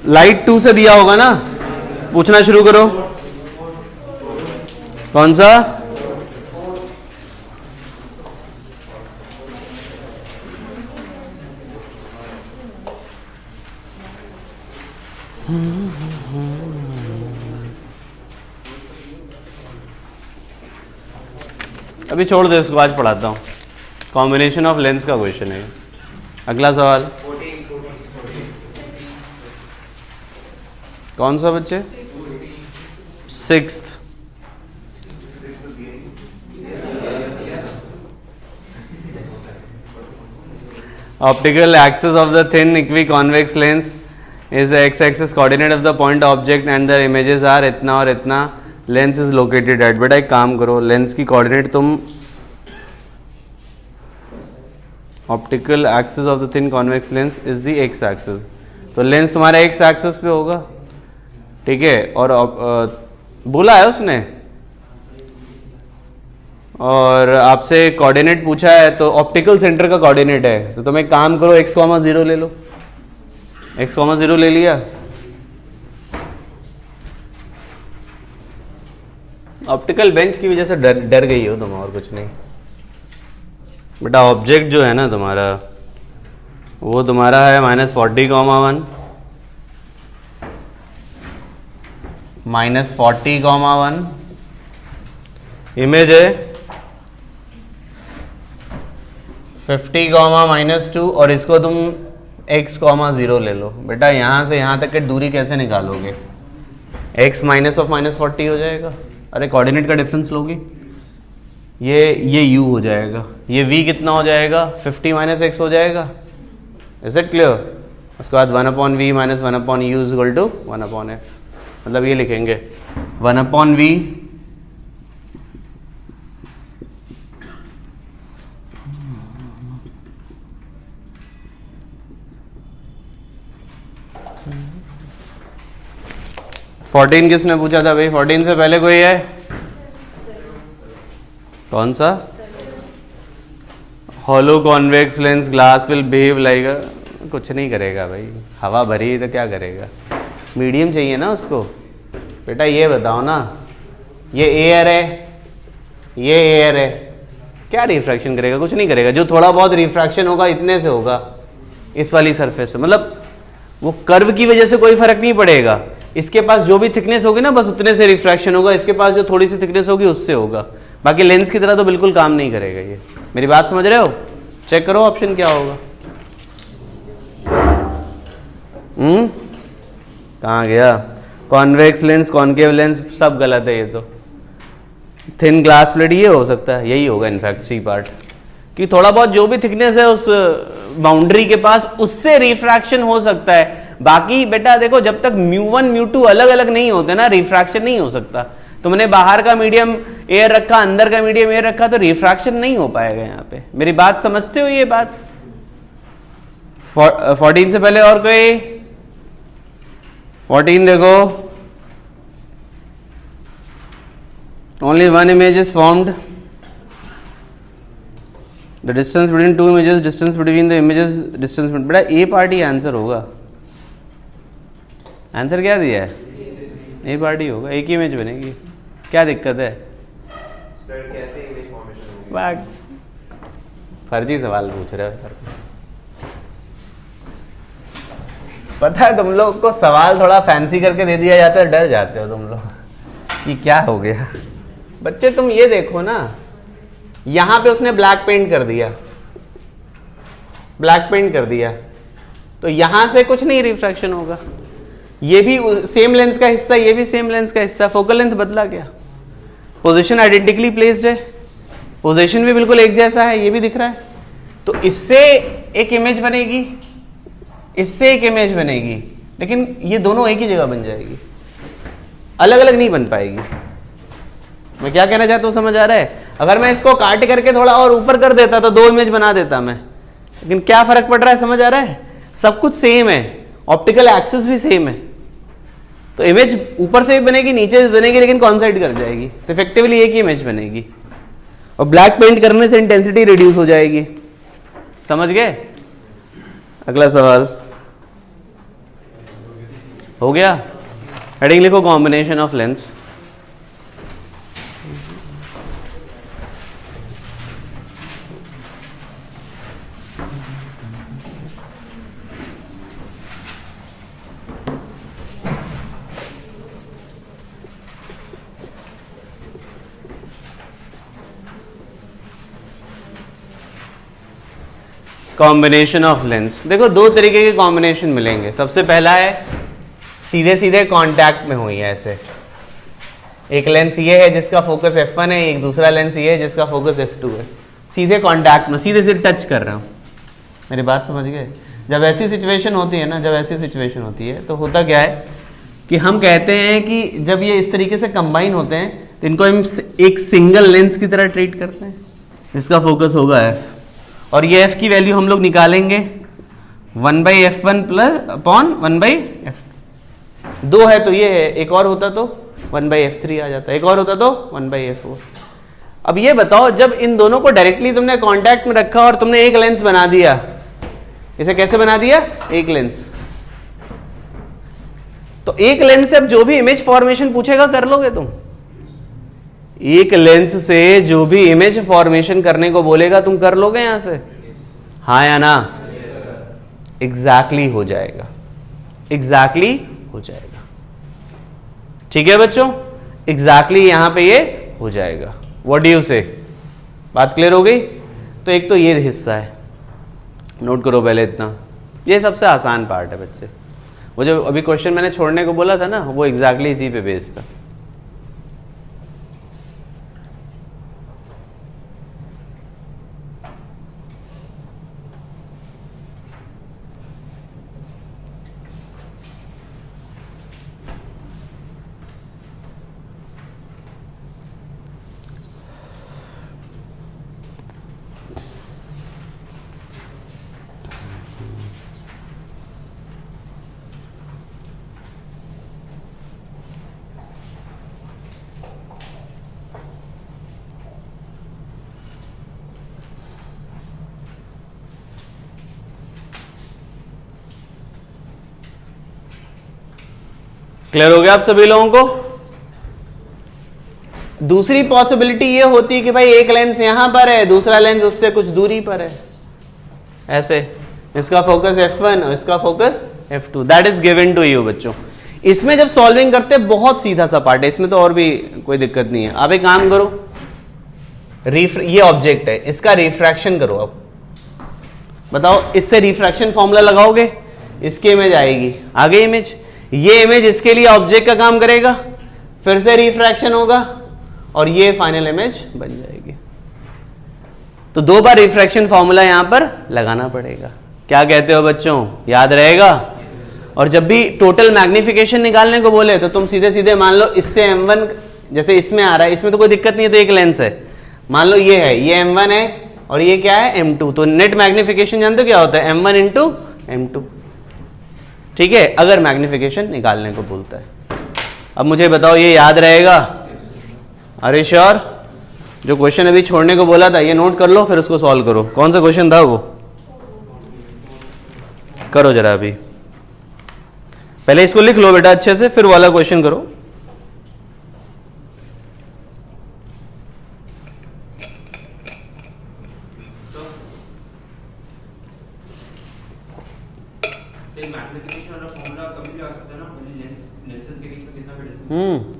लाइट 2 से दिया होगा ना? पूछना शुरू करो। कौन सा? अभी छोड़ दे इसको, आज पढ़ाता हूँ। कॉम्बिनेशन ऑफ लेंस का क्वेश्चन है। अगला सवाल कौन सा बच्चे? 6th। Optical axis of the thin equiconvex lens is the x-axis coordinate of the point object and their images are इतना और इतना। Lens is located at. बेटा एक काम करो, लेंस की कोऑर्डिनेट तुम optical axis of the thin convex lens is the x axis, तो लेंस तुम्हारा एक्स एक्सिस पे होगा, ठीक है। और बोला है उसने, और आपसे कोऑर्डिनेट पूछा है, तो ऑप्टिकल सेंटर का कोऑर्डिनेट है, तो तुम एक काम करो x,0 ले लो। x,0 ले लिया, ऑप्टिकल बेंच की वजह से डर गई हो तुम, और कुछ नहीं बेटा। ऑब्जेक्ट जो है ना तुम्हारा, वो तुम्हारा है -40,1 -40,1 इमेज है 50, -2 और इसको तुम x, 0 ले लो। बेटा यहां से यहां तक की दूरी कैसे निकालोगे? x -40 हो जाएगा। अरे कोऑर्डिनेट का डिफरेंस लोगे, ये u हो जाएगा, ये v कितना हो जाएगा? 50 - x हो जाएगा। Is it clear? उसके बाद 1/v - 1/u is equal to 1/f। मतलब ये लिखेंगे 1/v फोर्टीन किसने पूछा था भाई? 14 से पहले कोई है? कौन सा? Hollow convex lens glass will behave like, कुछ नहीं करेगा भाई, हवा भरी तो क्या करेगा? मीडियम चाहिए ना उसको। बेटा ये बताओ ना, ये एयर है, ये एयर है, क्या रिफ्रैक्शन करेगा? कुछ नहीं करेगा। जो थोड़ा बहुत रिफ्रैक्शन होगा इतने से होगा, इस वाली सरफेस से। मतलब वो कर्व की वजह से कोई फर्क नहीं पड़ेगा। इसके पास जो भी थिकनेस होगी ना, बस उतने से रिफ्रैक्शन होगा। इसके पास जो थोड़ी सी थिकनेस होगी उससे होगा। बाकी लेंस की तरह तो बिल्कुल काम नहीं करेगा ये। मेरी बात समझ रहे हो? चेक करो ऑप्शन क्या होगा। कहाँ गया? कॉन्वेक्स लेंस, कॉनकेव लेंस, सब गलत है ये तो। थिन ग्लास प्लेट ये हो सकता है, यही होगा इनफैक्ट सी पार्ट, कि थोड़ा बहुत जो भी थिकनेस है उस बाउंड्री के पास, उससे रिफ्रैक्शन हो सकता है। बाकी बेटा देखो, जब तक μ1 μ2 अलग अलग नहीं होते ना, रिफ्रैक्शन नहीं हो सकता। तुमने बाहर का मीडियम एयर रखा, अंदर का मीडियम एयर रखा, तो रिफ्रैक्शन नहीं हो पाएगा यहाँ पे। मेरी बात समझते हो ये बात? 14 से पहले और कोई? 14 देखो, only one image is formed, the distance between two images, distance between the images, distance. बेटा ए पार्ट ही आंसर होगा। आंसर क्या दिया है? ए पार्ट ही होगा, एक ही इमेज बनेगी। क्या दिक्कत है? सर कैसे इमेज फॉर्मेशन होगी? फर्जी सवाल पूछ रहे हो। पता है तुम लोग को सवाल थोड़ा फैंसी करके दे दिया जाता है, डर जाते हो तुम लोग कि क्या हो गया। बच्चे तुम ये देखो ना, यहां पे उसने ब्लैक पेंट कर दिया, ब्लैक पेंट कर दिया, तो यहां से कुछ नहीं रिफ्रैक्शन होगा। ये भी सेम लेंस का हिस्सा, ये भी सेम लेंस का हिस्सा, फोकल लेंथ बदला क्या? पोजीशन आइडेंटिकली प्लेस्ड है, पोजीशन भी बिल्कुल एक जैसा है, ये भी दिख रहा है। तो इससे एक इमेज बनेगी, इससे एक इमेज बनेगी, लेकिन ये दोनों एक ही जगह बन जाएगी, अलग अलग नहीं बन पाएगी। मैं क्या कहना चाहता हूं, समझ आ रहा है? अगर मैं इसको काट करके थोड़ा और ऊपर कर देता तो दो इमेज बना देता मैं, लेकिन क्या फर्क पड़ रहा है? समझ आ रहा है? सब कुछ सेम है, ऑप्टिकल एक्सिस भी सेम है, तो इमेज ऊपर से भी बनेगी, नीचे भी बनेगी, लेकिन कॉन्साइड कर जाएगी, तो इफेक्टिवली एक ही इमेज बनेगी। और ब्लैक पेंट करने से इंटेंसिटी रिड्यूस हो जाएगी। समझ गए? अगला सवाल हो गया? हेडिंग लिखो, combination of lens. Combination of lens, देखो दो तरीके के कॉम्बिनेशन मिलेंगे। सबसे पहला है सीधे सीधे कांटेक्ट में हुई है ऐसे, एक लेंस ये है जिसका फोकस f1 है, एक दूसरा लेंस ये है जिसका फोकस f2 है। सीधे कांटेक्ट में, सीधे सीधे टच कर रहा हूं। मेरी बात समझ गए? जब ऐसी सिचुएशन होती है ना, जब ऐसी सिचुएशन होती है तो होता क्या है कि हम कहते हैं कि जब ये इस तरीके से कंबाइन होते हैं तो इनको हम एक सिंगल लेंस की तरह ट्रीट करते हैं, जिसका फोकस होगा f, और ये f की वैल्यू हम लोग निकालेंगे 1/f1 प्लस अपॉन 1/f2। दो है तो ये है, एक और होता तो 1/f3 आ जाता, एक और होता तो 1/f4। अब ये बताओ, जब इन दोनों को डायरेक्टली तुमने कांटेक्ट में रखा और तुमने एक लेंस बना दिया, इसे कैसे बना दिया? एक लेंस। तो एक लेंस से अब जो भी इमेज फॉर्मेशन पूछेगा कर लोगे तुम? एक लेंस से जो भी इमेज फॉर्मेशन करने को बोलेगा तुम कर लोगे यहां से? हाँ या ना? एग्जैक्टली हो जाएगा, एग्जैक्टली हो जाएगा। ठीक है बच्चों, एग्जैक्टली यहां पे ये हो जाएगा। व्हाट डू यू से? बात क्लियर हो गई? तो एक तो ये हिस्सा है, नोट करो पहले इतना, ये सबसे आसान पार्ट है बच्चे। वो जो अभी क्वेश्चन मैंने छोड़ने को बोला था ना, वो एग्जैक्टली इसी पे बेस्ड था। क्लियर हो गया आप सभी लोगों को? दूसरी पॉसिबिलिटी ये होती है कि भाई एक लेंस यहां पर है, दूसरा लेंस उससे कुछ दूरी पर है, ऐसे इसका फोकस f1 और इसका focus f2, that is given to you बच्चों। इसमें जब सॉल्विंग करते हैं बहुत सीधा सा पार्ट है, इसमें तो और भी कोई दिक्कत नहीं है। आप एक काम करो, ये ऑब्जेक्ट है, इसका रिफ्रैक्शन करो। अब बताओ, इससे रिफ्रैक्शन फॉर्मूला लगाओगे, इसकी इमेज आएगी, आगे इमेज, ये इमेज इसके लिए ऑब्जेक्ट का काम करेगा, फिर से रिफ्रैक्शन होगा और ये फाइनल इमेज बन जाएगी। तो 2 बार रिफ्रैक्शन फॉर्मूला यहां पर लगाना पड़ेगा। क्या कहते हो बच्चों, याद रहेगा? और जब भी टोटल मैग्निफिकेशन निकालने को बोले तो तुम सीधे सीधे मान लो इससे m1, जैसे इसमें आ रहा है, इसमें तो कोई दिक्कत नहीं है, तो एक लेंस है, मान लो ये है, ये m1 है और ये क्या है m2, तो नेट मैग्निफिकेशन जानते हो क्या होता है, m1 इंटू m2, ठीक है, अगर मैग्निफिकेशन निकालने को बोलता है। अब मुझे बताओ ये याद रहेगा? अरे श्योर? जो क्वेश्चन अभी छोड़ने को बोला था ये नोट कर लो, फिर उसको सॉल्व करो। कौन सा क्वेश्चन था वो? करो जरा अभी, पहले इसको लिख लो बेटा अच्छे से, फिर वाला क्वेश्चन करो। मैग्निफिकेशन वाला फॉर्मूला कभी भी आ सकता है ना, लेंसेज के बीच में कितना भी डिस्टेंस।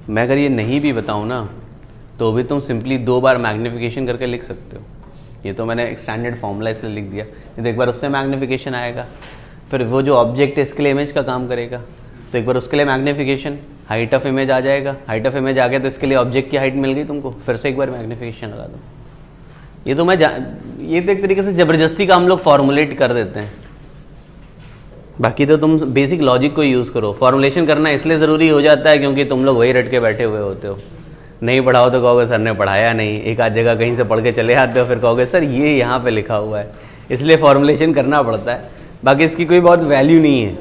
मैं अगर ये नहीं भी बताऊं ना तो भी तुम सिंपली 2 बार मैग्निफिकेशन करके लिख सकते हो। ये तो मैंने एक स्टैंडर्ड फॉर्मूला इसलिए लिख दिया, नहीं तो एक बार उससे मैग्निफिकेशन आएगा, फिर वो जो ऑब्जेक्ट है इसके लिए इमेज का काम करेगा, तो एक बार उसके लिए मैग्निफिकेशन, हाइट ऑफ इमेज आ जाएगा, हाइट ऑफ इमेज आ गया तो इसके लिए ऑब्जेक्ट की हाइट मिल गई तुमको, फिर से एक बार मैग्निफिकेशन लगा दो। ये तो ये तो एक तरीके से जबरदस्ती का हम लोग फॉर्मुलेट कर देते हैं, बाकी तो तुम बेसिक लॉजिक को यूज़ करो। फॉर्मुलेशन करना इसलिए ज़रूरी हो जाता है क्योंकि तुम लोग वही रट के बैठे हुए होते हो, नहीं पढ़ाओ तो कहोगे सर ने पढ़ाया नहीं, एक आध जगह कहीं से पढ़ के चले आते हो, फिर कहोगे सर ये यहाँ पे लिखा हुआ है, इसलिए फॉर्मुलेशन करना पड़ता है, बाकी इसकी कोई बहुत वैल्यू नहीं है।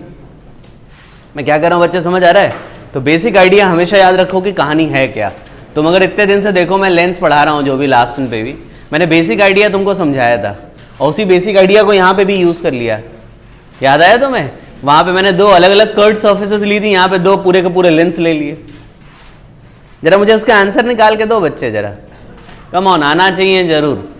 मैं क्या कर रहा हूँ बच्चे, समझ आ रहा है? तो बेसिक आइडिया हमेशा याद रखो कि कहानी है क्या। तुम अगर इतने दिन से देखो मैं लेंस पढ़ा रहा हूँ, जो भी लास्ट पे भी मैंने बेसिक आइडिया तुमको समझाया था, और उसी बेसिक आइडिया को यहाँ पे भी यूज़ कर लिया, याद आया तुम्हें? वहां पे मैंने 2 अलग अलग कर्व सर्फेसेस ली थी, यहाँ पे 2 पूरे के पूरे लेंस ले लिए। जरा मुझे उसका आंसर निकाल के दो बच्चे, जरा कम ऑन, आना चाहिए जरूर।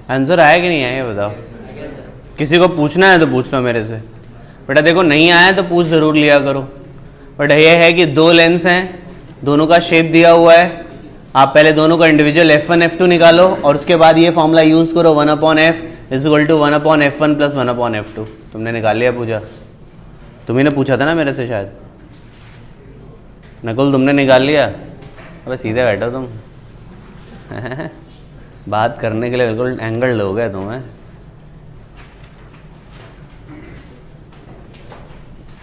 आंसर आया कि नहीं आया ये बताओ। किसी को पूछना है तो पूछ लो मेरे से। बेटा देखो नहीं आया तो पूछ ज़रूर लिया करो। बट ये है कि दो लेंस हैं, दोनों का शेप दिया हुआ है, आप पहले दोनों का इंडिविजुअल F1 F2 निकालो और उसके बाद ये फॉर्मूला यूज़ करो 1/f is equal to 1/f1 plus 1/f2। तुमने निकाल लिया पूजा? तुम्ही ने पूछा था ना मेरे से शायद। नकुल तुमने निकाल लिया? अबे सीधे बैठो तुम बात करने के लिए बिल्कुल एंगल हो गए तुम्हें।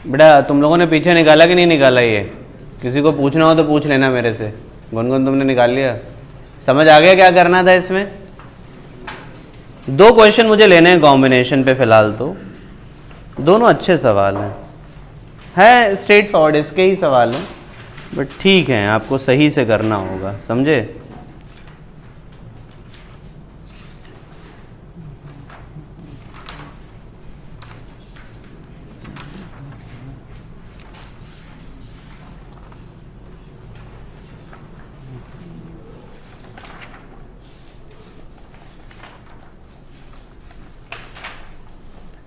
बेटा तुम लोगों ने पीछे निकाला कि नहीं निकाला? ये किसी को पूछना हो तो पूछ लेना मेरे से। गुनगुन तुमने निकाल लिया? समझ आ गया क्या करना था इसमें? दो क्वेश्चन मुझे लेने हैं कॉम्बिनेशन पे फिलहाल, तो दोनों अच्छे सवाल हैं, है स्ट्रेट फॉरवर्ड इसके ही सवाल हैं, बट ठीक है आपको सही से करना होगा, समझे?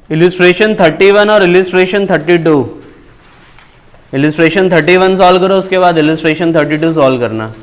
इलिस्ट्रेशन 31 और इलिस्ट्रेशन 32। इलिस्ट्रेशन 31 सॉल्व करो, उसके बाद इलिस्ट्रेशन 32 सॉल्व करना।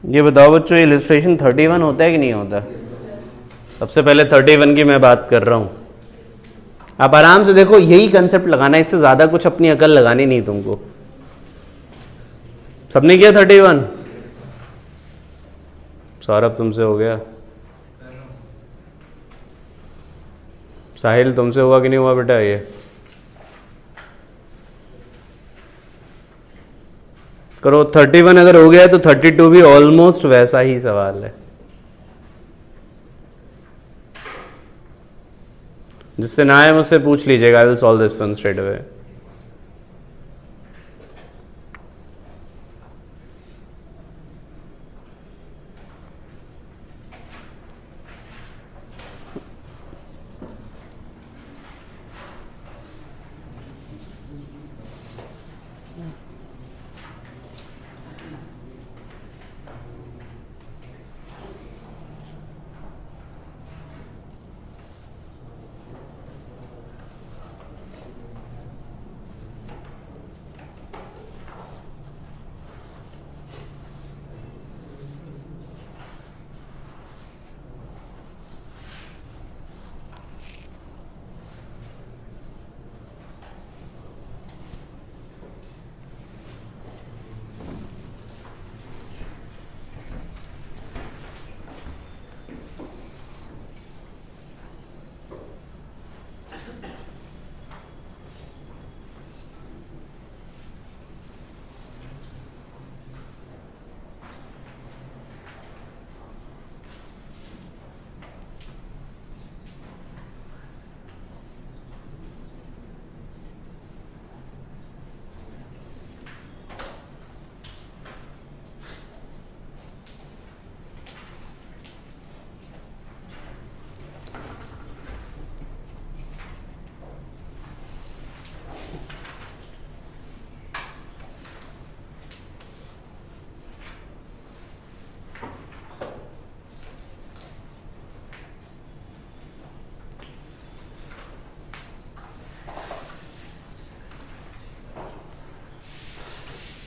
ये बताओ बच्चों, इलिस्ट्रेशन 31 होता है कि नहीं होता? सबसे पहले 31 की मैं बात कर रहा हूँ। आप आराम से देखो, यही कंसेप्ट लगाना, इससे ज़्यादा कुछ अपनी अकल लगानी नहीं तुमको। सबने किया 31? सौरभ तुमसे हो गया? साहिल तुमसे हुआ कि नहीं हुआ बेटा? ये करो। 31 अगर हो गया तो 32 भी ऑलमोस्ट वैसा ही सवाल है। जिससे ना आए मुझसे पूछ लीजिएगा, I will solve this one straight away.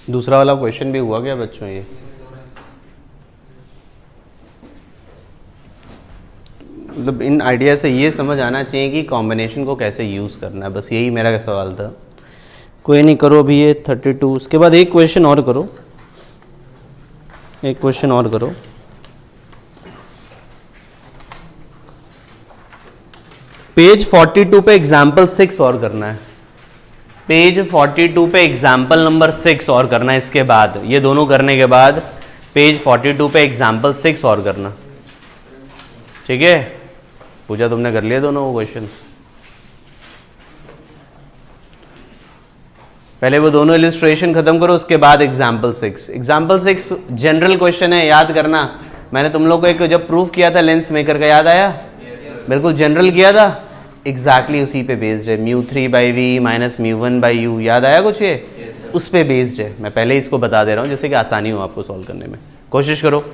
दूसरा वाला क्वेश्चन भी हुआ क्या बच्चों? ये मतलब इन आइडिया से ये समझ आना चाहिए कि कॉम्बिनेशन को कैसे यूज़ करना है, बस यही मेरा सवाल था। कोई नहीं, करो अभी ये 32। उसके बाद एक क्वेश्चन और करो, एक क्वेश्चन और करो। पेज 42 पे एग्जाम्पल 6 और करना है। पेज 42 पे एग्जाम्पल नंबर 6 और करना है। इसके बाद ये दोनों करने के बाद पेज 42 पे एग्जाम्पल 6 और करना, ठीक है? पूजा तुमने कर लिया दोनों वो क्वेश्चंस? पहले वो दोनों इलिस्ट्रेशन खत्म करो, उसके बाद एग्जाम्पल 6। एग्जाम्पल 6 जनरल क्वेश्चन है, याद करना। मैंने तुम लोग को एक जब प्रूफ किया था लेंस मेकर का, याद आया? बिल्कुल जनरल किया था, एग्जैक्टली उसी पे बेस्ड है। μ3/v माइनस μ1/u, याद आया कुछ? ये उस पे बेस्ड है। मैं पहले इसको बता दे रहा हूँ जैसे कि आसानी हो आपको सॉल्व करने में। कोशिश करो।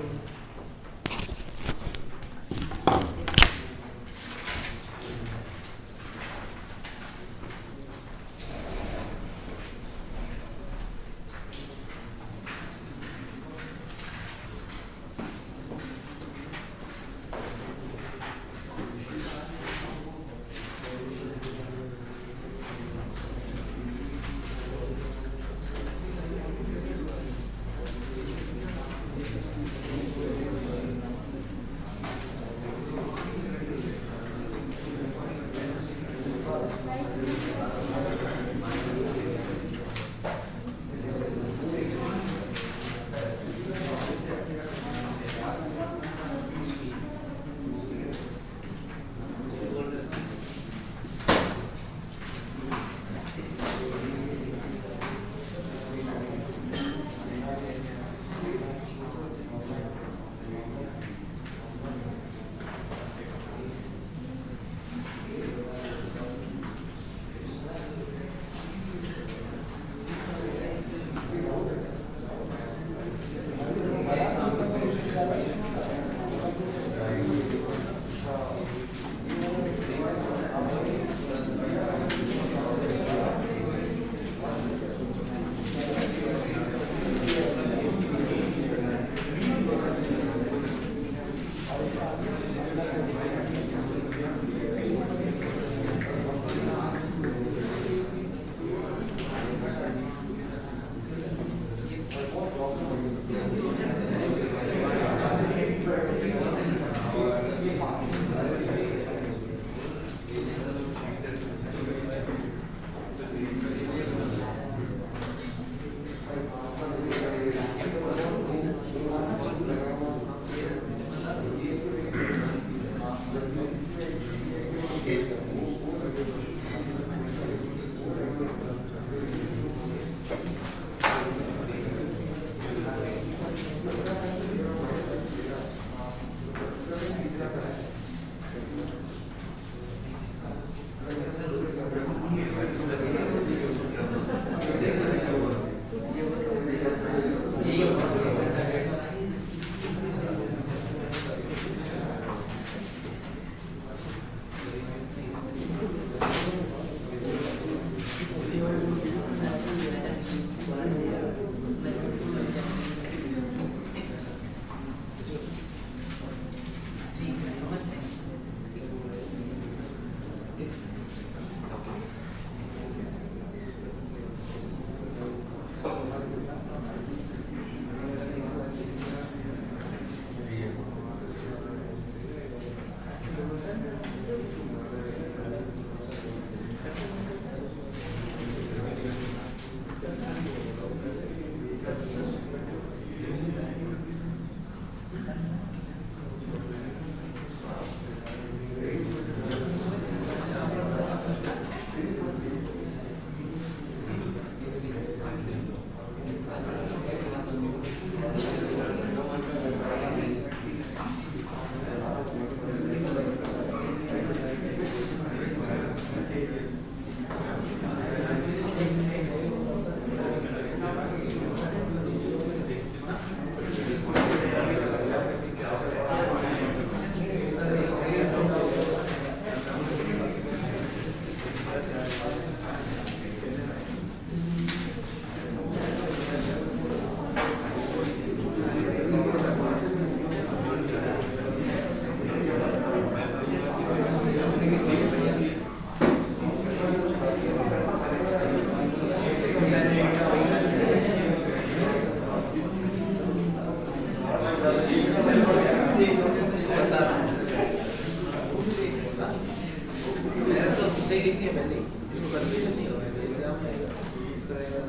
सही लिखनी है पहले, इसको कंफ्यूजन नहीं होगा, एग्जाम में आएगा इसका रहेगा।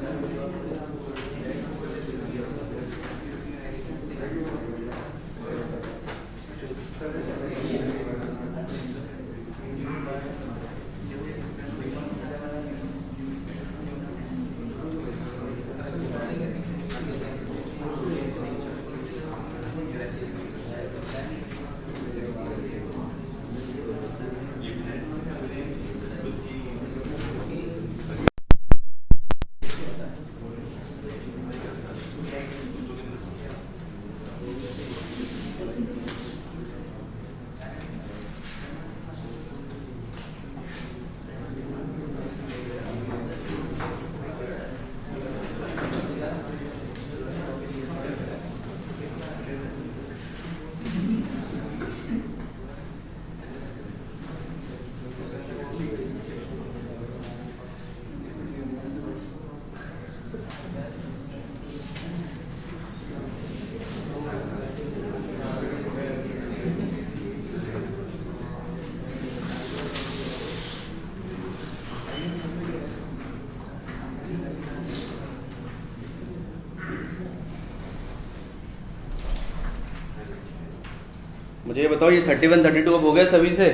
मुझे ये बताओ, ये 31 32 अब हो गया सभी से?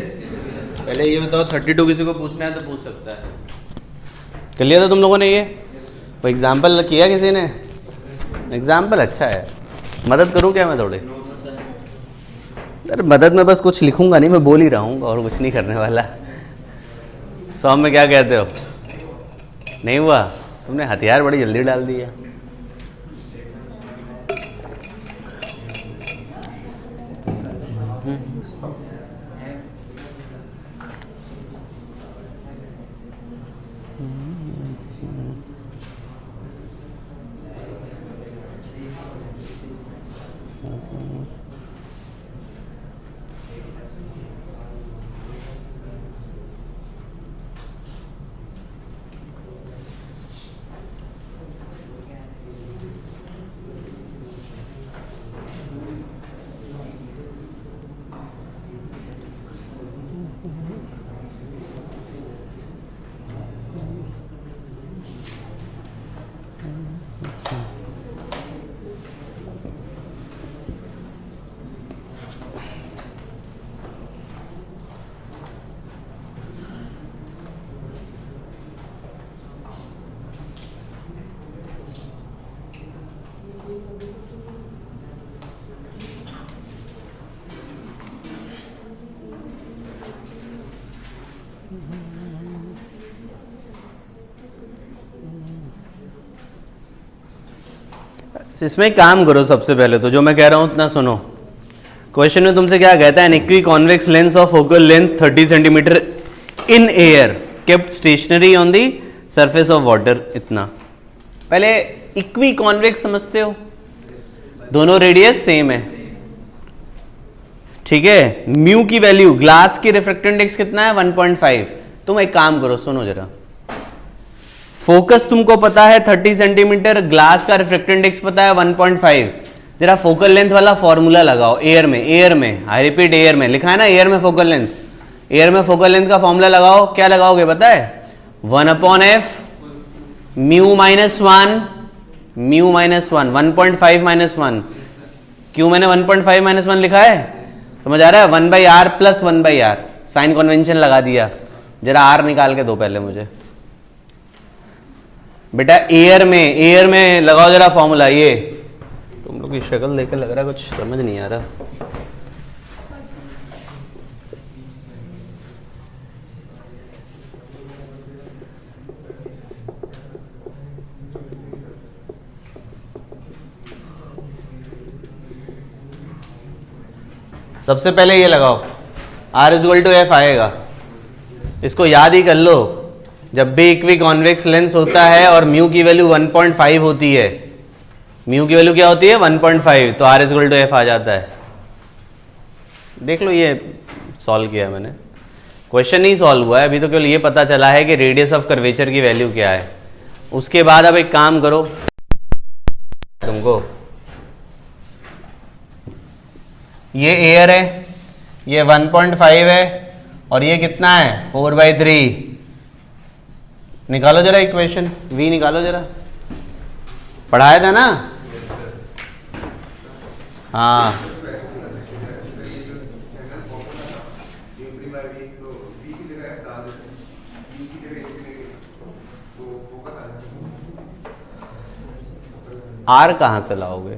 पहले ये बताओ 32 किसी को पूछना है तो पूछ सकता है। कर लिया था तुम लोगों ने ये? वो एग्जाम्पल किया किसी ने? एग्जाम्पल अच्छा है, मदद करूं क्या मैं थोड़े? अरे मदद में बस कुछ लिखूंगा नहीं, मैं बोल ही रहा हूँ और कुछ नहीं करने वाला। सॉम में क्या कहते हो? नहीं हुआ? तुमने हथियार बड़ी जल्दी डाल दिया। इसमें एक काम करो, सबसे पहले तो जो मैं कह रहा हूं उतना सुनो। क्वेश्चन में तुमसे क्या कहता है? An equiconvex lens of focal length 30 centimetre in air kept stationary on the surface of water. इतना पहले इक्वी कॉन्वेक्स समझते हो? दोनों रेडियस सेम है, ठीक है। म्यू की वैल्यू, ग्लास की रिफ्रैक्टिव इंडेक्स कितना है? 1.5। तुम एक काम करो, सुनो जरा। फोकस तुमको पता है 30 सेंटीमीटर, ग्लास का रिफ्रैक्टिव इंडेक्स पता है 1.5। जरा फोकल लेंथ वाला फॉर्मूला लगाओ। एयर में आई रिपीट, एयर में लिखा है ना, एयर में फोकल लेंथ। एयर में फोकल लेंथ का फॉर्मूला लगाओ। क्या लगाओगे पता है? 1/f mu minus 1, mu minus 1, 1.5 minus 1। क्यों मैंने 1.5 माइनस 1 लिखा है? समझ आ रहा है? 1/r plus 1/r, sign convention लगा दिया। जरा r निकाल के दो पहले मुझे बेटा। एयर में लगाओ जरा फॉर्मूला। ये तुम लोग की शक्ल देख के लग रहा है कुछ समझ नहीं आ रहा। सबसे पहले ये लगाओ, R इक्वल टू एफ आएगा। इसको याद ही कर लो, जब भी इक्वी कॉन्वेक्स लेंस होता है और म्यू की वैल्यू 1.5 होती है, म्यू की वैल्यू क्या होती है? 1.5, तो R इक्वल टू एफ आ जाता है। देख लो, ये सॉल्व किया मैंने, क्वेश्चन नहीं सॉल्व हुआ है अभी तो, केवल ये पता चला है कि रेडियस ऑफ कर्वेचर की वैल्यू क्या है। उसके बाद अब एक काम करो, तुमको ये एयर है, ये 1.5 है और ये कितना है 4/3। निकालो जरा इक्वेशन, v निकालो जरा, पढ़ाया था ना। हाँ आर कहाँ से लाओगे?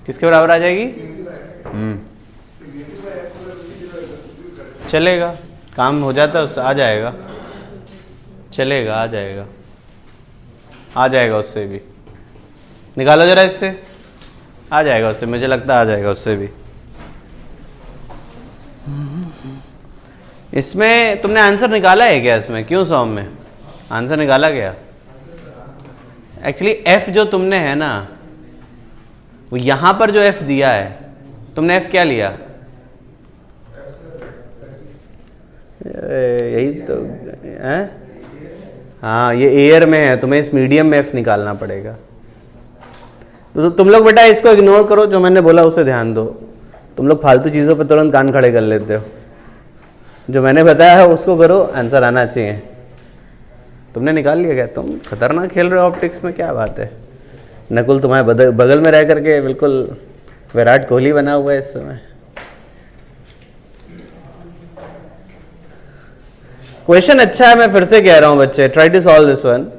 किसके बराबर आ जाएगी? चलेगा, काम हो जाता है उससे, आ जाएगा, चलेगा, आ जाएगा, आ जाएगा उससे भी। निकालो जरा इससे, आ जाएगा उससे, मुझे लगता है आ जाएगा उससे भी। इसमें तुमने आंसर निकाला है क्या? इसमें क्यों सॉम में आंसर निकाला गया? एक्चुअली एफ जो तुमने है ना, वो यहां पर जो एफ दिया है, तुमने एफ क्या लिया? यही तो है। हाँ ये एयर में है, तुम्हें इस मीडियम में एफ निकालना पड़ेगा। तो तुम लोग बेटा इसको इग्नोर करो, जो मैंने बोला उसे ध्यान दो। तुम लोग फालतू चीज़ों पर तुरंत कान खड़े कर लेते हो। जो मैंने बताया है उसको करो, आंसर आना चाहिए। तुमने निकाल लिया क्या? तुम खतरनाक खेल रहे हो ऑप्टिक्स में, क्या बात है। नकुल तुम्हारे बगल में रह करके बिल्कुल विराट कोहली बना हुआ है इस समय। क्वेश्चन अच्छा है, मैं फिर से कह रहा हूं बच्चे, try to solve this one.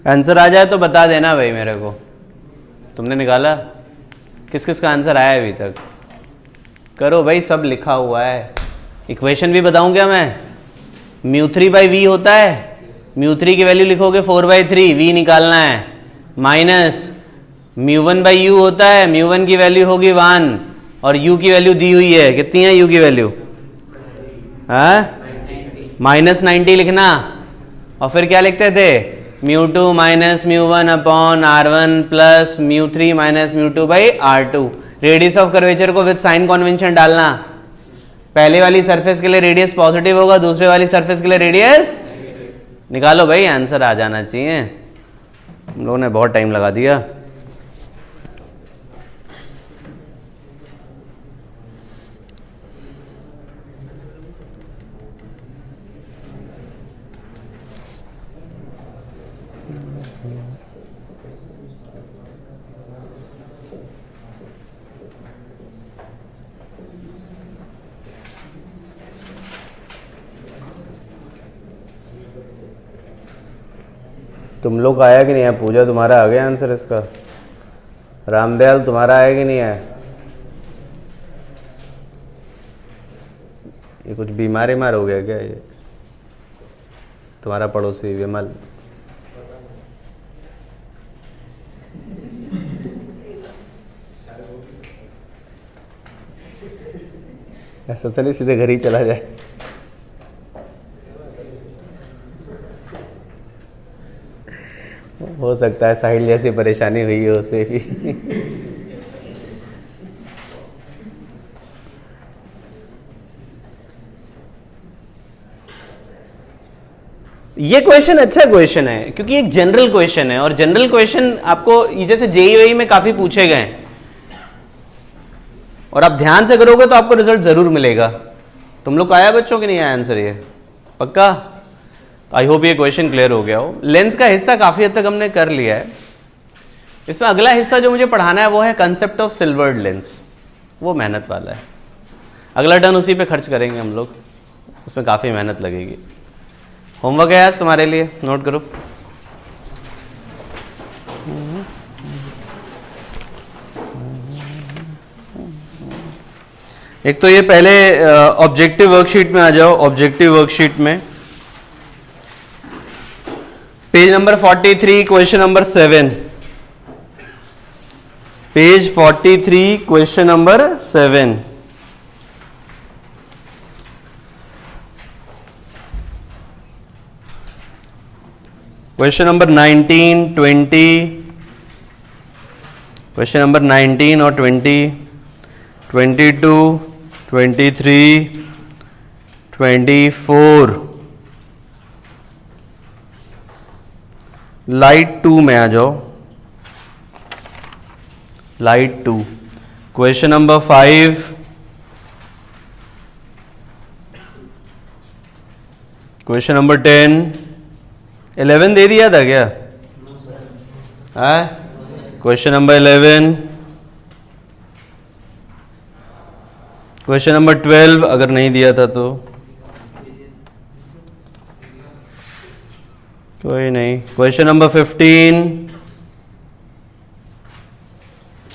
Answer आ जाए तो बता देना भाई मेरे को। तुमने निकाला? किस किस का आंसर आया अभी तक? करो भाई, सब लिखा हुआ है। इक्वेशन भी बताऊं क्या मैं? μ3/v होता है, μ3 की वैल्यू लिखोगे 4/3, v निकालना है, माइनस μ1/u होता है, μ1 की वैल्यू होगी 1 और u की वैल्यू दी हुई है, कितनी है u की वैल्यू? -90 लिखना। और फिर क्या लिखते थे? μ2 minus μ1 upon r1 plus μ3 minus μ2/r2। Radius of curvature को विद साइन कन्वेंशन डालना। पहले वाली सरफेस के लिए रेडियस पॉजिटिव होगा, दूसरे वाली सरफेस के लिए रेडियस निकालो भाई, आंसर आ जाना चाहिए। हम लोगों ने बहुत टाइम लगा दिया। तुम लोग का आया कि नहीं है? पूजा तुम्हारा आ गया आंसर इसका? रामदयाल तुम्हारा आया कि नहीं है? ये कुछ बीमार हो गया क्या ये तुम्हारा पड़ोसी विमल? ऐसा तो नहीं सीधे घर ही चला जाए? हो सकता है साहिल जैसी परेशानी हुई हो उसे भी। ये क्वेश्चन अच्छा क्वेश्चन है क्योंकि एक जनरल क्वेश्चन है, और जनरल क्वेश्चन आपको ये जैसे जेईई में काफी पूछे गए हैं, और आप ध्यान से करोगे तो आपको रिजल्ट जरूर मिलेगा। तुम लोग को आया बच्चों की नहीं आया आंसर ये पक्का? आई होप ये क्वेश्चन क्लियर हो गया हो। लेंस का हिस्सा काफी हद तक हमने कर लिया है। इसमें अगला हिस्सा जो मुझे पढ़ाना है वो है कंसेप्ट ऑफ सिल्वर्ड लेंस। वो मेहनत वाला है, अगला टर्न उसी पे खर्च करेंगे हम लोग, उसमें काफी मेहनत लगेगी। होमवर्क है आज तुम्हारे लिए, नोट करो। एक तो ये पहले ऑब्जेक्टिव वर्कशीट में आ जाओ। ऑब्जेक्टिव वर्कशीट में page number 43 question number 7, page 43 question number 7। Question number 19, 20, question number 19 और 20, 22, 23, 24। लाइट 2 में आ जाओ। Light 2 question number 5, question number 10, 11 दे दिया था क्या? क्वेश्चन नंबर 11, क्वेश्चन नंबर 12 अगर नहीं दिया था तो कोई नहीं। Question number 15,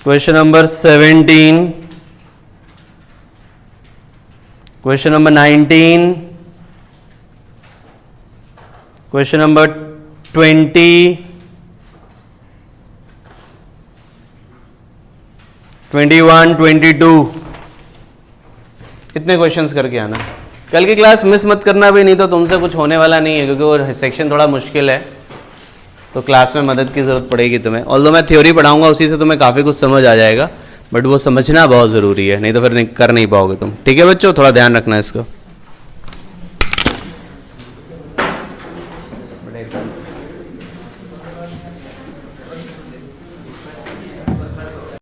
question number 17, question number 19, question number 20, 21, 22। इतने क्वेश्चंस करके आना। कल की क्लास मिस मत करना भी, नहीं तो तुमसे कुछ होने वाला नहीं है, क्योंकि वो सेक्शन थोड़ा मुश्किल है, तो क्लास में मदद की ज़रूरत पड़ेगी तुम्हें। ऑल्दो मैं थ्योरी पढ़ाऊंगा, उसी से तुम्हें काफ़ी कुछ समझ आ जाएगा, बट वो समझना बहुत ज़रूरी है, नहीं तो फिर कर नहीं पाओगे तुम। ठीक है बच्चों, थोड़ा ध्यान रखना इसको।